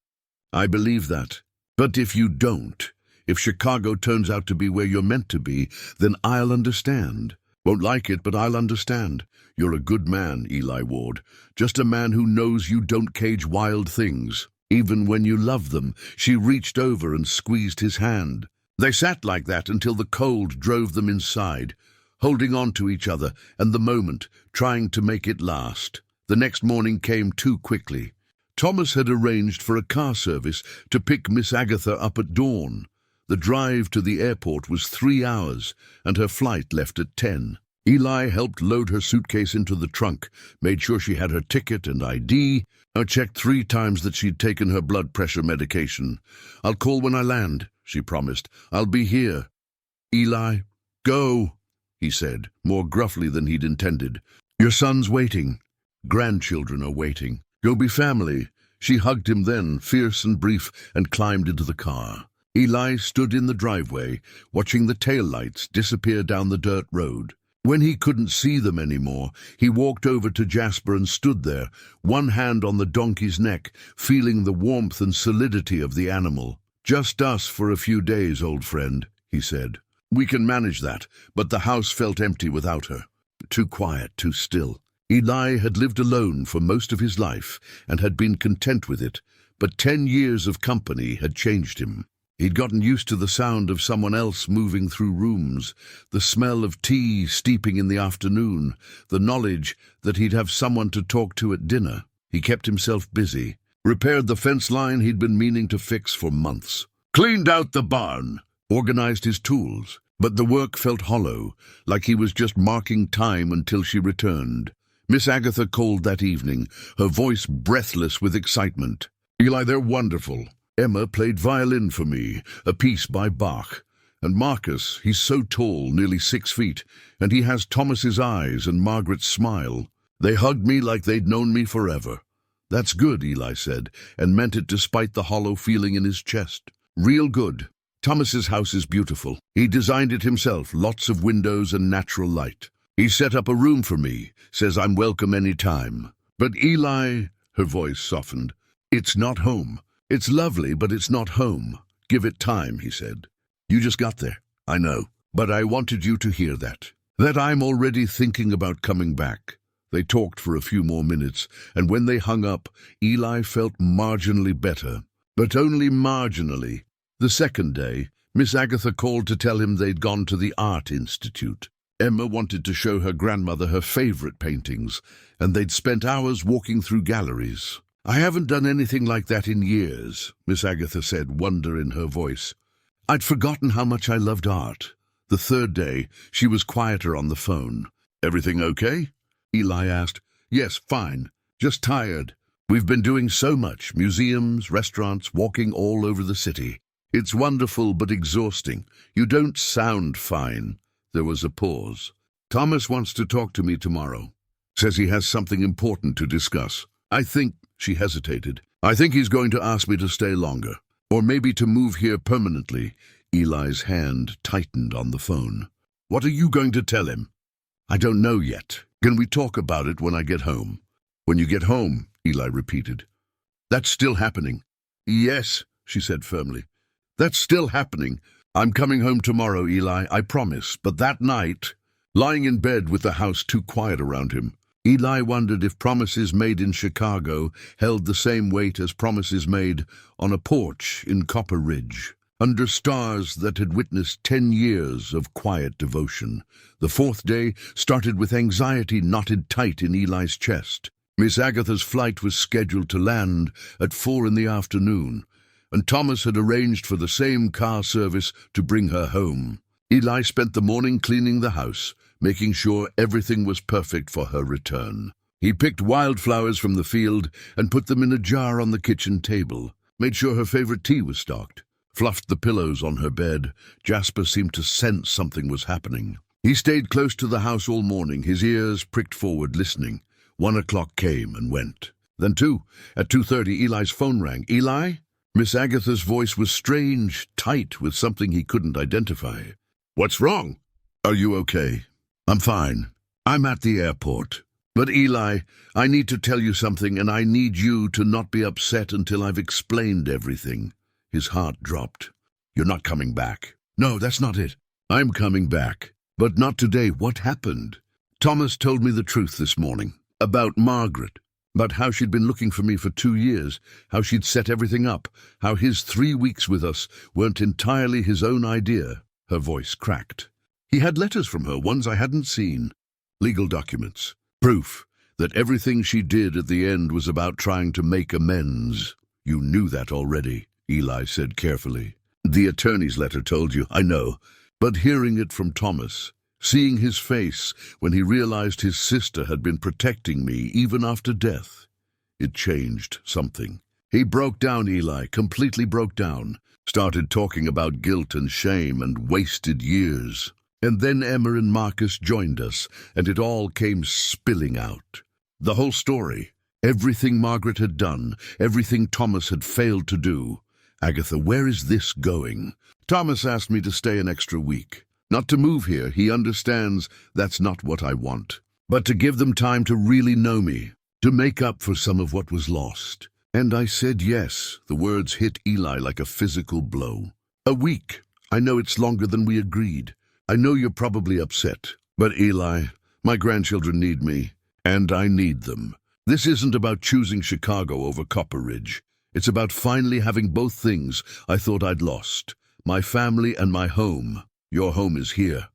"I believe that. But if you don't, if Chicago turns out to be where you're meant to be, then I'll understand. Won't like it, but I'll understand. You're a good man, Eli Ward. Just a man who knows you don't cage wild things. Even when you love them." She reached over and squeezed his hand. They sat like that until the cold drove them inside, holding on to each other and the moment, trying to make it last. The next morning came too quickly. Thomas had arranged for a car service to pick Miss Agatha up at dawn. The drive to the airport was 3 hours, and her flight left at 10. Eli helped load her suitcase into the trunk, made sure she had her ticket and ID, checked 3 times that she'd taken her blood pressure medication. "I'll call when I land," she promised. "I'll be here." "Eli, go," he said, more gruffly than he'd intended. "Your son's waiting. Grandchildren are waiting. You'll be family." She hugged him then, fierce and brief, and climbed into the car. Eli stood in the driveway, watching the taillights disappear down the dirt road. When he couldn't see them anymore, he walked over to Jasper and stood there, one hand on the donkey's neck, feeling the warmth and solidity of the animal. "Just us for a few days, old friend," he said. "We can manage that," but the house felt empty without her. Too quiet, too still. Eli had lived alone for most of his life and had been content with it, but 10 years of company had changed him. He'd gotten used to the sound of someone else moving through rooms, the smell of tea steeping in the afternoon, the knowledge that he'd have someone to talk to at dinner. He kept himself busy, repaired the fence line he'd been meaning to fix for months, cleaned out the barn, organized his tools, but the work felt hollow, like he was just marking time until she returned. Miss Agatha called that evening, her voice breathless with excitement. "Eli, they're wonderful. Emma played violin for me, a piece by Bach. And Marcus, he's so tall, nearly 6 feet, and he has Thomas's eyes and Margaret's smile. They hugged me like they'd known me forever." "That's good," Eli said, and meant it despite the hollow feeling in his chest. "Real good. Thomas's house is beautiful. He designed it himself, lots of windows and natural light. He set up a room for me, says I'm welcome any time. But Eli," her voice softened, "it's not home. It's lovely, but it's not home. Give it time," he said. "You just got there. I know. But I wanted you to hear that. That I'm already thinking about coming back. They talked for a few more minutes, and when they hung up, Eli felt marginally better, but only marginally. The second day, Miss Agatha called to tell him they'd gone to the Art Institute. Emma wanted to show her grandmother her favorite paintings, and they'd spent hours walking through galleries. "I haven't done anything like that in years," Miss Agatha said, wonder in her voice. "I'd forgotten how much I loved art." The third day, she was quieter on the phone. "Everything okay?" Eli asked. "Yes, fine. Just tired. We've been doing so much, museums, restaurants, walking all over the city. It's wonderful but exhausting. You don't sound fine." There was a pause. "Thomas wants to talk to me tomorrow. Says he has something important to discuss. She hesitated. "I think he's going to ask me to stay longer. Or maybe to move here permanently." Eli's hand tightened on the phone. "What are you going to tell him?" "I don't know yet. Can we talk about it when I get home?" "When you get home," Eli repeated. "That's still happening." "Yes," she said firmly. "That's still happening. I'm coming home tomorrow, Eli, I promise. But that night," lying in bed with the house too quiet around him, Eli wondered if promises made in Chicago held the same weight as promises made on a porch in Copper Ridge, under stars that had witnessed 10 years of quiet devotion. The fourth day started with anxiety knotted tight in Eli's chest. Miss Agatha's flight was scheduled to land at 4 in the afternoon, and Thomas had arranged for the same car service to bring her home. Eli spent the morning cleaning the house, making sure everything was perfect for her return. He picked wildflowers from the field and put them in a jar on the kitchen table, made sure her favorite tea was stocked, fluffed the pillows on her bed. Jasper seemed to sense something was happening. He stayed close to the house all morning, his ears pricked forward, listening. 1 o'clock came and went. Then 2. At 2:30, Eli's phone rang. "Eli?" Miss Agatha's voice was strange, tight, with something he couldn't identify. "What's wrong?" "Are you okay?" "I'm fine. I'm at the airport. But Eli, I need to tell you something, and I need you to not be upset until I've explained everything." His heart dropped. "You're not coming back." "No, that's not it. I'm coming back. But not today." "What happened?" "Thomas told me the truth this morning. About Margaret. About how she'd been looking for me for 2 years, how she'd set everything up, how his 3 weeks with us weren't entirely his own idea." Her voice cracked. "He had letters from her, ones I hadn't seen. Legal documents. Proof that everything she did at the end was about trying to make amends." "You knew that already," Eli said carefully. "The attorney's letter told you, I know. But hearing it from Thomas, seeing his face when he realized his sister had been protecting me even after death, it changed something." He broke down, Eli, completely broke down, started talking about guilt and shame and wasted years. And then Emma and Marcus joined us, and it all came spilling out. The whole story, everything Margaret had done, everything Thomas had failed to do. "Agatha, where is this going?" "Thomas asked me to stay an extra week. Not to move here, he understands that's not what I want. But to give them time to really know me, to make up for some of what was lost." And I said yes. The words hit Eli like a physical blow. "A week. I know it's longer than we agreed. I know you're probably upset. But Eli, my grandchildren need me, and I need them. This isn't about choosing Chicago over Copper Ridge. It's about finally having both things I thought I'd lost. My family and my home." "Your home is here,"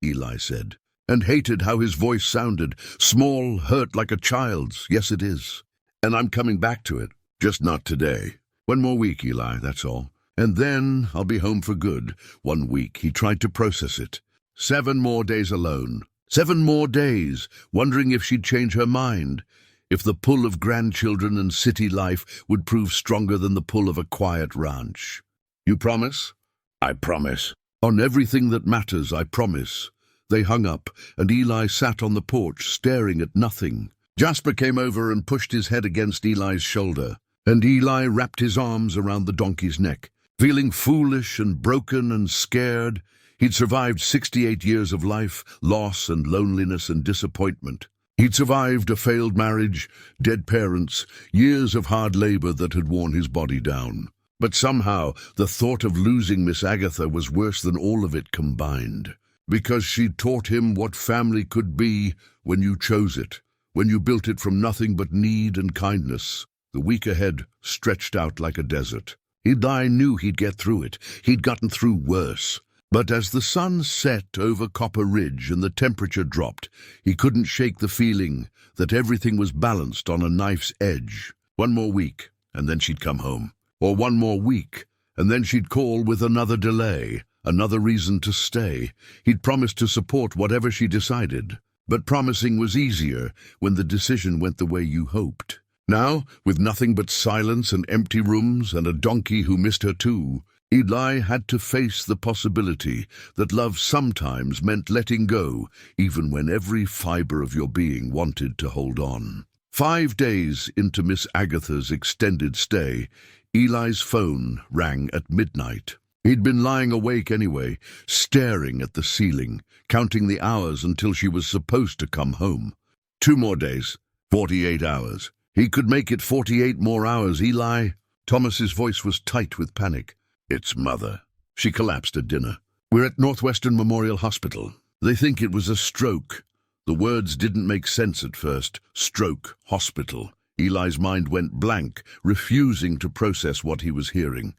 Eli said, and hated how his voice sounded, small, hurt like a child's. "Yes, it is. And I'm coming back to it, just not today. 1 more week, Eli, that's all. And then I'll be home for good." 1 week, he tried to process it. 7 more days alone. 7 more days, wondering if she'd change her mind, if the pull of grandchildren and city life would prove stronger than the pull of a quiet ranch. "You promise?" "I promise. On everything that matters, I promise." They hung up, and Eli sat on the porch, staring at nothing. Jasper came over and pushed his head against Eli's shoulder, and Eli wrapped his arms around the donkey's neck. Feeling foolish and broken and scared, he'd survived 68 years of life, loss and loneliness and disappointment. He'd survived a failed marriage, dead parents, years of hard labor that had worn his body down. But somehow, the thought of losing Miss Agatha was worse than all of it combined. Because she taught him what family could be when you chose it, when you built it from nothing but need and kindness. The week ahead stretched out like a desert. Eli knew he'd get through it. He'd gotten through worse. But as the sun set over Copper Ridge and the temperature dropped, he couldn't shake the feeling that everything was balanced on a knife's edge. One more week, and then she'd come home. Or one more week, and then she'd call with another delay, another reason to stay. He'd promised to support whatever she decided. But promising was easier when the decision went the way you hoped. Now, with nothing but silence and empty rooms and a donkey who missed her too, Eli had to face the possibility that love sometimes meant letting go, even when every fiber of your being wanted to hold on. 5 days into Miss Agatha's extended stay, Eli's phone rang at midnight. He'd been lying awake anyway, staring at the ceiling, counting the hours until she was supposed to come home. 2 more days, 48 hours. He could make it 48 more hours, Eli. Thomas's voice was tight with panic. It's Mother. She collapsed at dinner. We're at Northwestern Memorial Hospital. They think it was a stroke. The words didn't make sense at first. Stroke, hospital. Eli's mind went blank, refusing to process what he was hearing.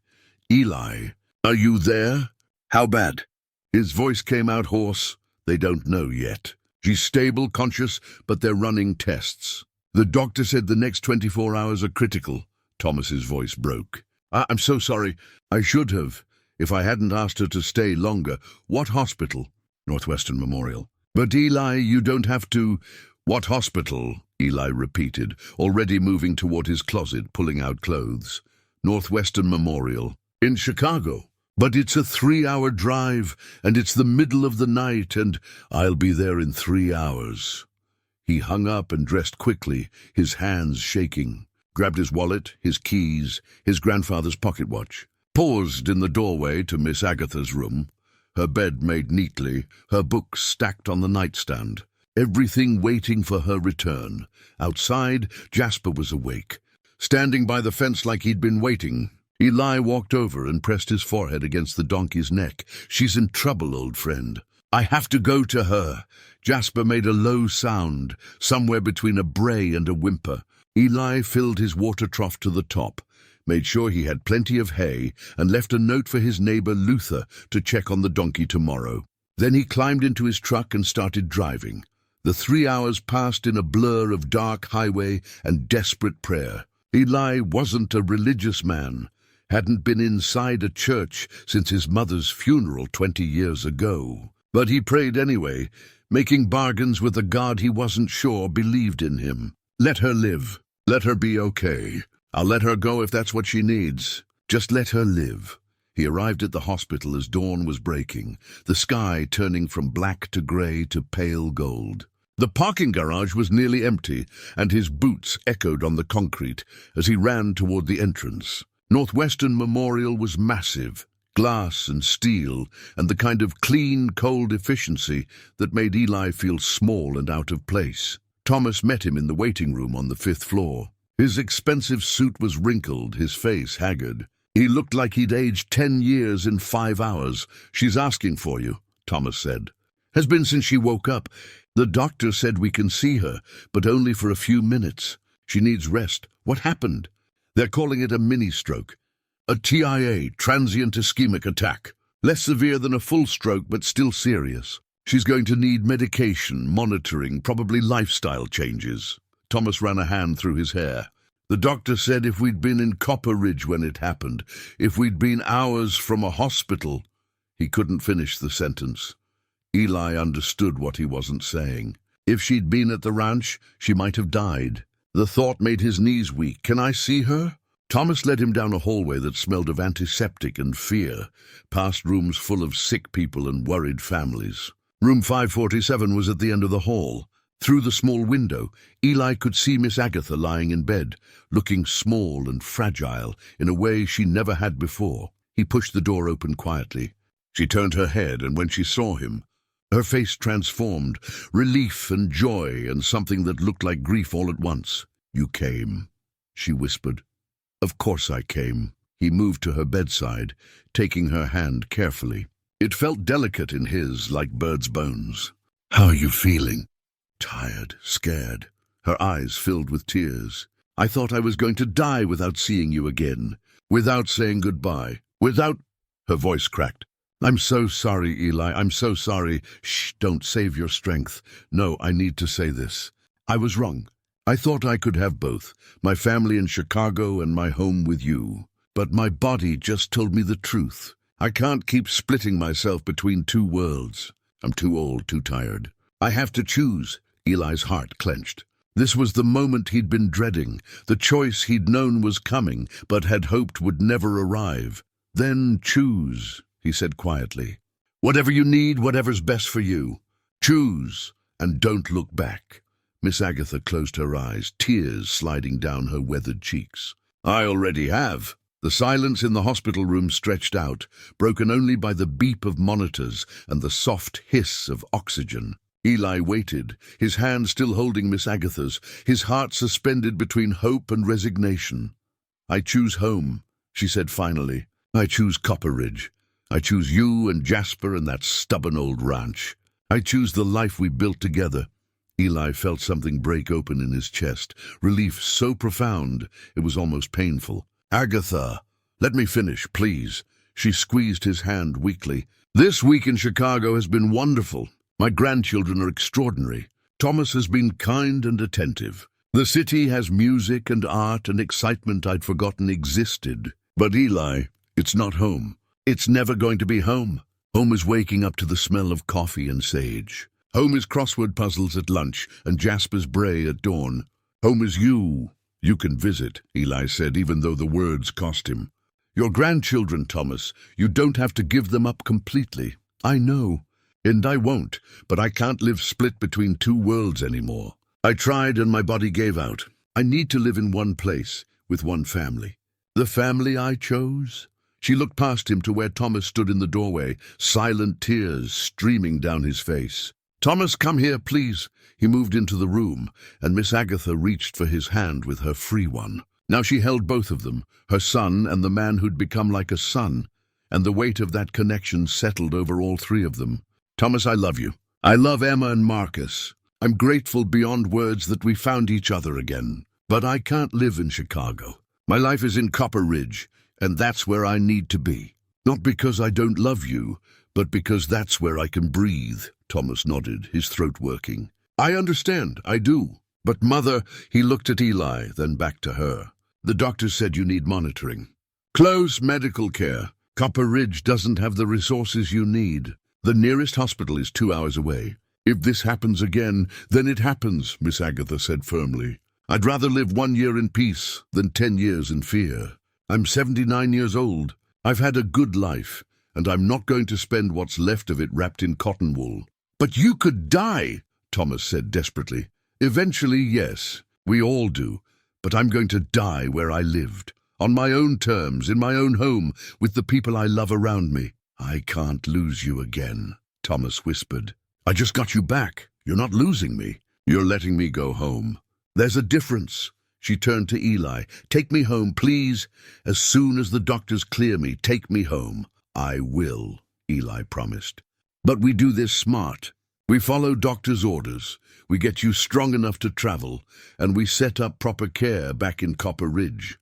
Eli, are you there? How bad? His voice came out hoarse. They don't know yet. She's stable, conscious, but they're running tests. The doctor said the next 24 hours are critical. Thomas's voice broke. I'm so sorry. I should have, if I hadn't asked her to stay longer. What hospital? Northwestern Memorial. But Eli, you don't have to. What hospital? Eli repeated, already moving toward his closet, pulling out clothes. Northwestern Memorial. In Chicago. But it's a 3-hour drive, and it's the middle of the night, and I'll be there in 3 hours. He hung up and dressed quickly, his hands shaking. Grabbed his wallet, his keys, his grandfather's pocket watch. Paused in the doorway to Miss Agatha's room. Her bed made neatly, her books stacked on the nightstand. Everything waiting for her return. Outside, Jasper was awake, standing by the fence like he'd been waiting. Eli walked over and pressed his forehead against the donkey's neck. She's in trouble, old friend. I have to go to her. Jasper made a low sound, somewhere between a bray and a whimper. Eli filled his water trough to the top, made sure he had plenty of hay, and left a note for his neighbor Luther to check on the donkey tomorrow. Then he climbed into his truck and started driving. The 3 hours passed in a blur of dark highway and desperate prayer. Eli wasn't a religious man, hadn't been inside a church since his mother's funeral 20 years ago. But he prayed anyway, making bargains with a God he wasn't sure believed in him. Let her live. Let her be okay. I'll let her go if that's what she needs. Just let her live. He arrived at the hospital as dawn was breaking, the sky turning from black to gray to pale gold. The parking garage was nearly empty, and his boots echoed on the concrete as he ran toward the entrance. Northwestern Memorial was massive, glass and steel, and the kind of clean, cold efficiency that made Eli feel small and out of place. Thomas met him in the waiting room on the 5th floor. His expensive suit was wrinkled, his face haggard. He looked like he'd aged 10 years in 5 hours. She's asking for you, Thomas said. Has been since she woke up. The doctor said we can see her, but only for a few minutes. She needs rest. What happened? They're calling it a mini-stroke. A TIA, transient ischemic attack. Less severe than a full stroke, but still serious. She's going to need medication, monitoring, probably lifestyle changes. Thomas ran a hand through his hair. The doctor said if we'd been in Copper Ridge when it happened, if we'd been hours from a hospital. He couldn't finish the sentence. Eli understood what he wasn't saying. If she'd been at the ranch, she might have died. The thought made his knees weak. Can I see her? Thomas led him down a hallway that smelled of antiseptic and fear, past rooms full of sick people and worried families. Room 547 was at the end of the hall. Through the small window, Eli could see Miss Agatha lying in bed, looking small and fragile in a way she never had before. He pushed the door open quietly. She turned her head, and when she saw him, her face transformed, relief and joy and something that looked like grief all at once. You came, she whispered. Of course I came. He moved to her bedside, taking her hand carefully. It felt delicate in his, like bird's bones. "How are you feeling?" "Tired, scared." Her eyes filled with tears. "I thought I was going to die without seeing you again, without saying goodbye, without—" Her voice cracked. "I'm so sorry, Eli, I'm so sorry." "Shh, don't save your strength. No, I need to say this. I was wrong. I thought I could have both, my family in Chicago and my home with you. But my body just told me the truth. I can't keep splitting myself between two worlds. I'm too old, too tired. I have to choose." Eli's heart clenched. This was the moment he'd been dreading, the choice he'd known was coming, but had hoped would never arrive. "Then choose," he said quietly. "Whatever you need, whatever's best for you. Choose, and don't look back." Miss Agatha closed her eyes, tears sliding down her weathered cheeks. "I already have." The silence in the hospital room stretched out, broken only by the beep of monitors and the soft hiss of oxygen. Eli waited, his hand still holding Miss Agatha's, his heart suspended between hope and resignation. "I choose home," she said finally. "I choose Copper Ridge. I choose you and Jasper and that stubborn old ranch. I choose the life we built together." Eli felt something break open in his chest, relief so profound it was almost painful. "Agatha, let me finish, please." She squeezed his hand weakly. "This week in Chicago has been wonderful. My grandchildren are extraordinary. Thomas has been kind and attentive. The city has music and art and excitement I'd forgotten existed. But Eli, it's not home. It's never going to be home. Home is waking up to the smell of coffee and sage. Home is crossword puzzles at lunch and Jasper's bray at dawn. Home is you. You can visit," Eli said, even though the words cost him. "Your grandchildren, Thomas, you don't have to give them up completely. I know, and I won't, but I can't live split between two worlds anymore. I tried and my body gave out. I need to live in one place, with one family." "The family I chose?" She looked past him to where Thomas stood in the doorway, silent tears streaming down his face. "Thomas, come here, please." He moved into the room, and Miss Agatha reached for his hand with her free one. Now she held both of them, her son and the man who'd become like a son, and the weight of that connection settled over all three of them. "Thomas, I love you. I love Emma and Marcus. I'm grateful beyond words that we found each other again. But I can't live in Chicago. My life is in Copper Ridge, and that's where I need to be. Not because I don't love you, but because that's where I can breathe." Thomas nodded, his throat working. "I understand, I do. But Mother," he looked at Eli, then back to her. "The doctor said you need monitoring. Close medical care. Copper Ridge doesn't have the resources you need. The nearest hospital is 2 hours away. If this happens again, then it happens," Miss Agatha said firmly. "I'd rather live 1 year in peace than 10 years in fear. I'm 79 years old. I've had a good life, and I'm not going to spend what's left of it wrapped in cotton wool." "But you could die," Thomas said desperately. "Eventually, yes. We all do. But I'm going to die where I lived. On my own terms, in my own home, with the people I love around me." "I can't lose you again," Thomas whispered. "I just got you back. You're not losing me. You're letting me go home. There's a difference." She turned to Eli. "Take me home, please. As soon as the doctors clear me, take me home." "I will," Eli promised. "But we do this smart. We follow doctor's orders. We get you strong enough to travel, and we set up proper care back in Copper Ridge.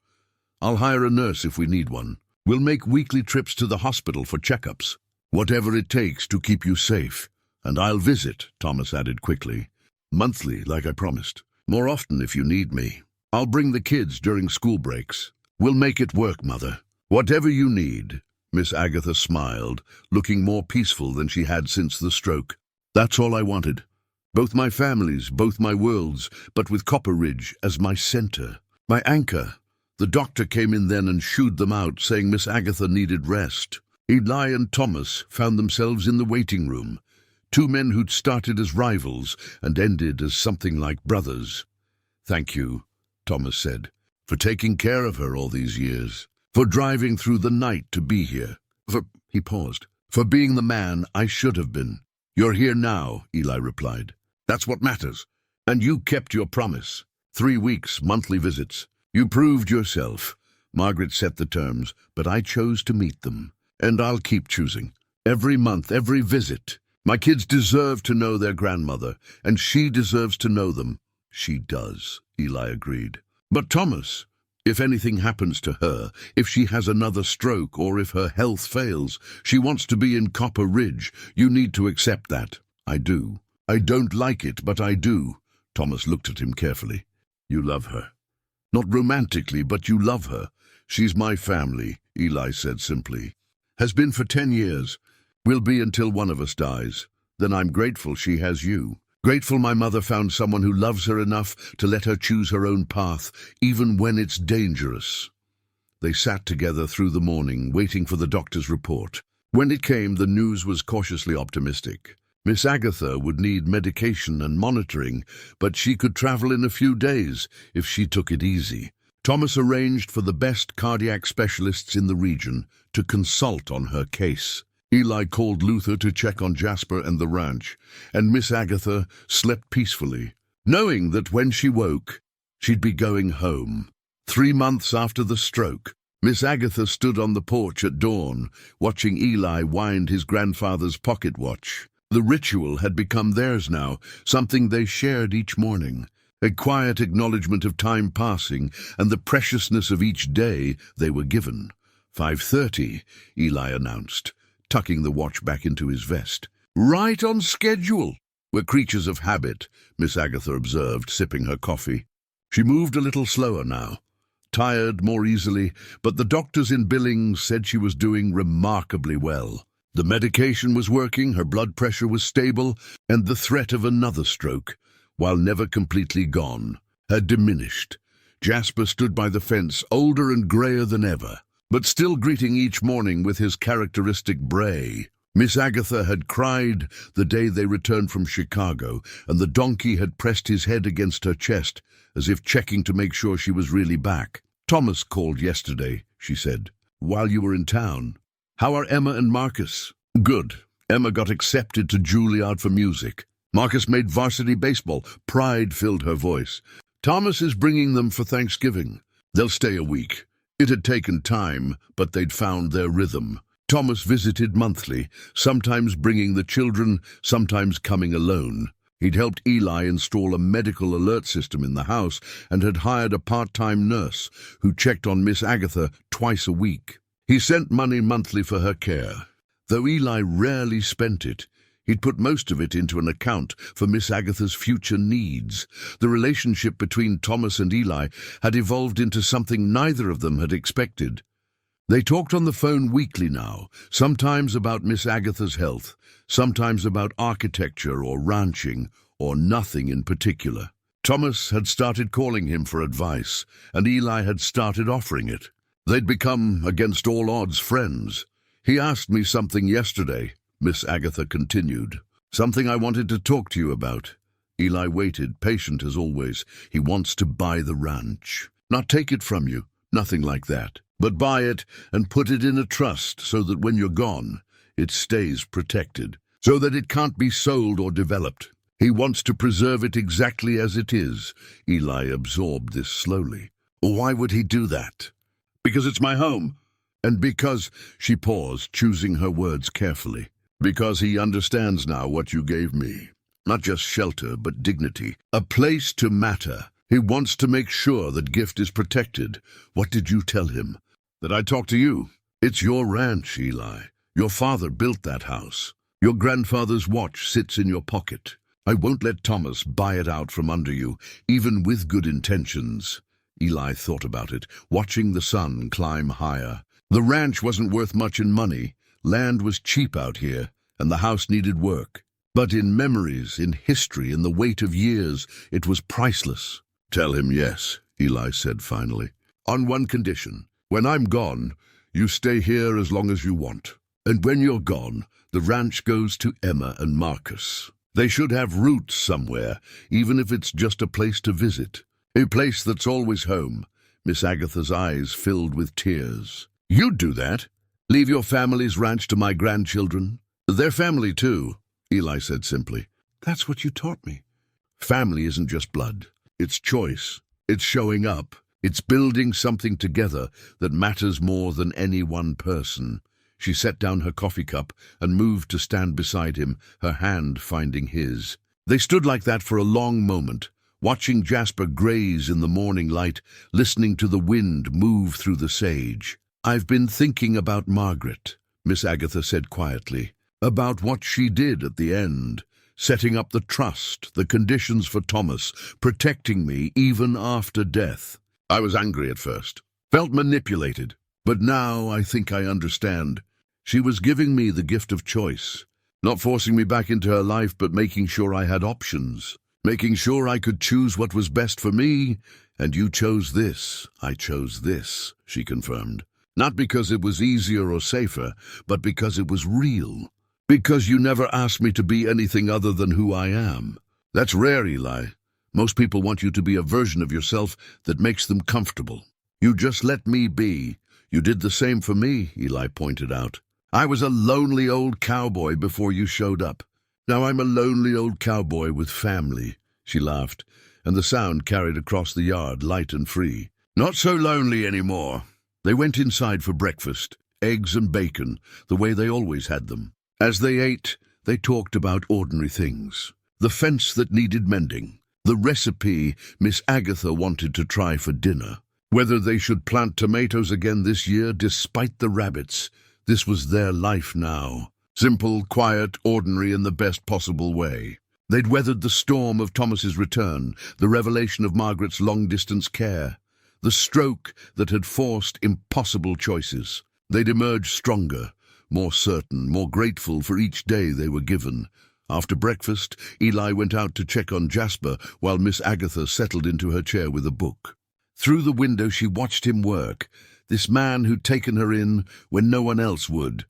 I'll hire a nurse if we need one. We'll make weekly trips to the hospital for checkups. Whatever it takes to keep you safe. And I'll visit," Thomas added quickly. "Monthly, like I promised. More often if you need me. I'll bring the kids during school breaks. We'll make it work, Mother. Whatever you need." Miss Agatha smiled, looking more peaceful than she had since the stroke. "That's all I wanted. Both my families, both my worlds, but with Copper Ridge as my center, my anchor." The doctor came in then and shooed them out, saying Miss Agatha needed rest. Eli and Thomas found themselves in the waiting room, 2 men who'd started as rivals and ended as something like brothers. "Thank you," Thomas said, "for taking care of her all these years, for driving through the night to be here, he paused, "for being the man I should have been." "You're here now," Eli replied. "That's what matters. And you kept your promise. 3 weeks, monthly visits. You proved yourself. Margaret set the terms, but I chose to meet them. And I'll keep choosing. Every month, every visit. My kids deserve to know their grandmother, and she deserves to know them. She does, Eli agreed. But Thomas, if anything happens to her, if she has another stroke or if her health fails, she wants to be in Copper Ridge. You need to accept that. I do. I don't like it, but I do. Thomas looked at him carefully. You love her. Not romantically, but you love her. She's my family, Eli said simply. Has been for 10 years. Will be until one of us dies. Then I'm grateful she has you. Grateful my mother found someone who loves her enough to let her choose her own path, even when it's dangerous. They sat together through the morning, waiting for the doctor's report. When it came, the news was cautiously optimistic. Miss Agatha would need medication and monitoring, but she could travel in a few days if she took it easy. Thomas arranged for the best cardiac specialists in the region to consult on her case. Eli called Luther to check on Jasper and the ranch, and Miss Agatha slept peacefully, knowing that when she woke, she'd be going home. 3 months after the stroke, Miss Agatha stood on the porch at dawn, watching Eli wind his grandfather's pocket watch. The ritual had become theirs now, something they shared each morning, a quiet acknowledgement of time passing and the preciousness of each day they were given. 5:30, Eli announced, tucking the watch back into his vest. Right on schedule. We're creatures of habit, Miss Agatha observed, sipping her coffee. She moved a little slower now, tired more easily, but the doctors in Billings said she was doing remarkably well. The medication was working, her blood pressure was stable, and the threat of another stroke, while never completely gone, had diminished. Jasper stood by the fence, older and grayer than ever, but still greeting each morning with his characteristic bray. Miss Agatha had cried the day they returned from Chicago, and the donkey had pressed his head against her chest, as if checking to make sure she was really back. Thomas called yesterday, she said, while you were in town. How are Emma and Marcus? Good. Emma got accepted to Juilliard for music. Marcus made varsity baseball. Pride filled her voice. Thomas is bringing them for Thanksgiving. They'll stay a week. It had taken time, but they'd found their rhythm. Thomas visited monthly, sometimes bringing the children, sometimes coming alone. He'd helped Eli install a medical alert system in the house and had hired a part-time nurse who checked on Miss Agatha twice a week. He sent money monthly for her care. Though Eli rarely spent it, he'd put most of it into an account for Miss Agatha's future needs. The relationship between Thomas and Eli had evolved into something neither of them had expected. They talked on the phone weekly now, sometimes about Miss Agatha's health, sometimes about architecture or ranching, or nothing in particular. Thomas had started calling him for advice, and Eli had started offering it. They'd become, against all odds, friends. He asked me something yesterday, Miss Agatha continued. Something I wanted to talk to you about. Eli waited, patient as always. He wants to buy the ranch. Not take it from you, nothing like that. But buy it and put it in a trust so that when you're gone, it stays protected, so that it can't be sold or developed. He wants to preserve it exactly as it is. Eli absorbed this slowly. Why would he do that? Because it's my home. And because, she paused, choosing her words carefully, because he understands now what you gave me. Not just shelter, but dignity. A place to matter. He wants to make sure that gift is protected. What did you tell him? That I talked to you. It's your ranch, Eli. Your father built that house. Your grandfather's watch sits in your pocket. I won't let Thomas buy it out from under you, even with good intentions. Eli thought about it, watching the sun climb higher. The ranch wasn't worth much in money. Land was cheap out here, and the house needed work. But in memories, in history, in the weight of years, it was priceless. Tell him yes, Eli said finally. On one condition. When I'm gone, you stay here as long as you want. And when you're gone, the ranch goes to Emma and Marcus. They should have roots somewhere, even if it's just a place to visit. A place that's always home. Miss Agatha's eyes filled with tears. You'd do that? Leave your family's ranch to my grandchildren? They're family too, Eli said simply. That's what you taught me. Family isn't just blood. It's choice. It's showing up. It's building something together that matters more than any one person. She set down her coffee cup and moved to stand beside him, her hand finding his. They stood like that for a long moment, watching Jasper graze in the morning light, listening to the wind move through the sage. "I've been thinking about Margaret," Miss Agatha said quietly, "about what she did at the end, setting up the trust, the conditions for Thomas, protecting me even after death. I was angry at first, felt manipulated, but now I think I understand. She was giving me the gift of choice, not forcing me back into her life, but making sure I had options, making sure I could choose what was best for me. And you chose this, I chose this," she confirmed. "Not because it was easier or safer, but because it was real. Because you never asked me to be anything other than who I am. That's rare, Eli. Most people want you to be a version of yourself that makes them comfortable. You just let me be. You did the same for me," Eli pointed out. "I was a lonely old cowboy before you showed up. Now I'm a lonely old cowboy with family," she laughed, and the sound carried across the yard, light and free. "Not so lonely anymore." They went inside for breakfast, eggs and bacon, the way they always had them. As they ate, they talked about ordinary things. The fence that needed mending, the recipe Miss Agatha wanted to try for dinner, whether they should plant tomatoes again this year despite the rabbits. This was their life now. Simple, quiet, ordinary in the best possible way. They'd weathered the storm of Thomas's return, the revelation of Margaret's long-distance care, the stroke that had forced impossible choices. They'd emerged stronger, more certain, more grateful for each day they were given. After breakfast, Eli went out to check on Jasper while Miss Agatha settled into her chair with a book. Through the window she watched him work, this man who'd taken her in when no one else would,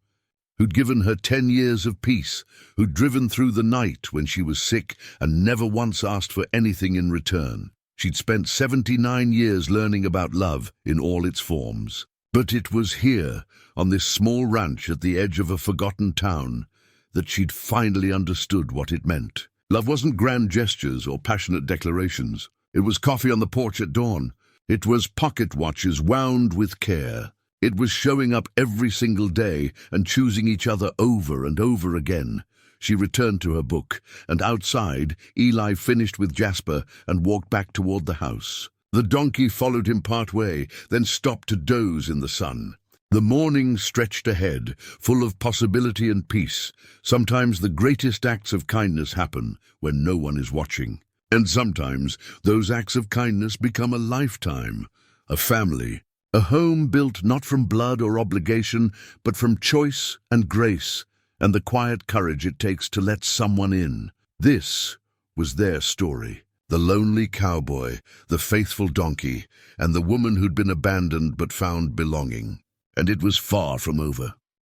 who'd given her 10 years of peace, who'd driven through the night when she was sick and never once asked for anything in return. She'd spent 79 years learning about love in all its forms. But it was here, on this small ranch at the edge of a forgotten town, that she'd finally understood what it meant. Love wasn't grand gestures or passionate declarations. It was coffee on the porch at dawn. It was pocket watches wound with care. It was showing up every single day and choosing each other over and over again. She returned to her book, and outside, Eli finished with Jasper and walked back toward the house. The donkey followed him part way, then stopped to doze in the sun. The morning stretched ahead, full of possibility and peace. Sometimes the greatest acts of kindness happen when no one is watching. And sometimes those acts of kindness become a lifetime, a family, a home built not from blood or obligation, but from choice and grace, and the quiet courage it takes to let someone in. This was their story. The lonely cowboy, the faithful donkey, and the woman who'd been abandoned but found belonging. And it was far from over.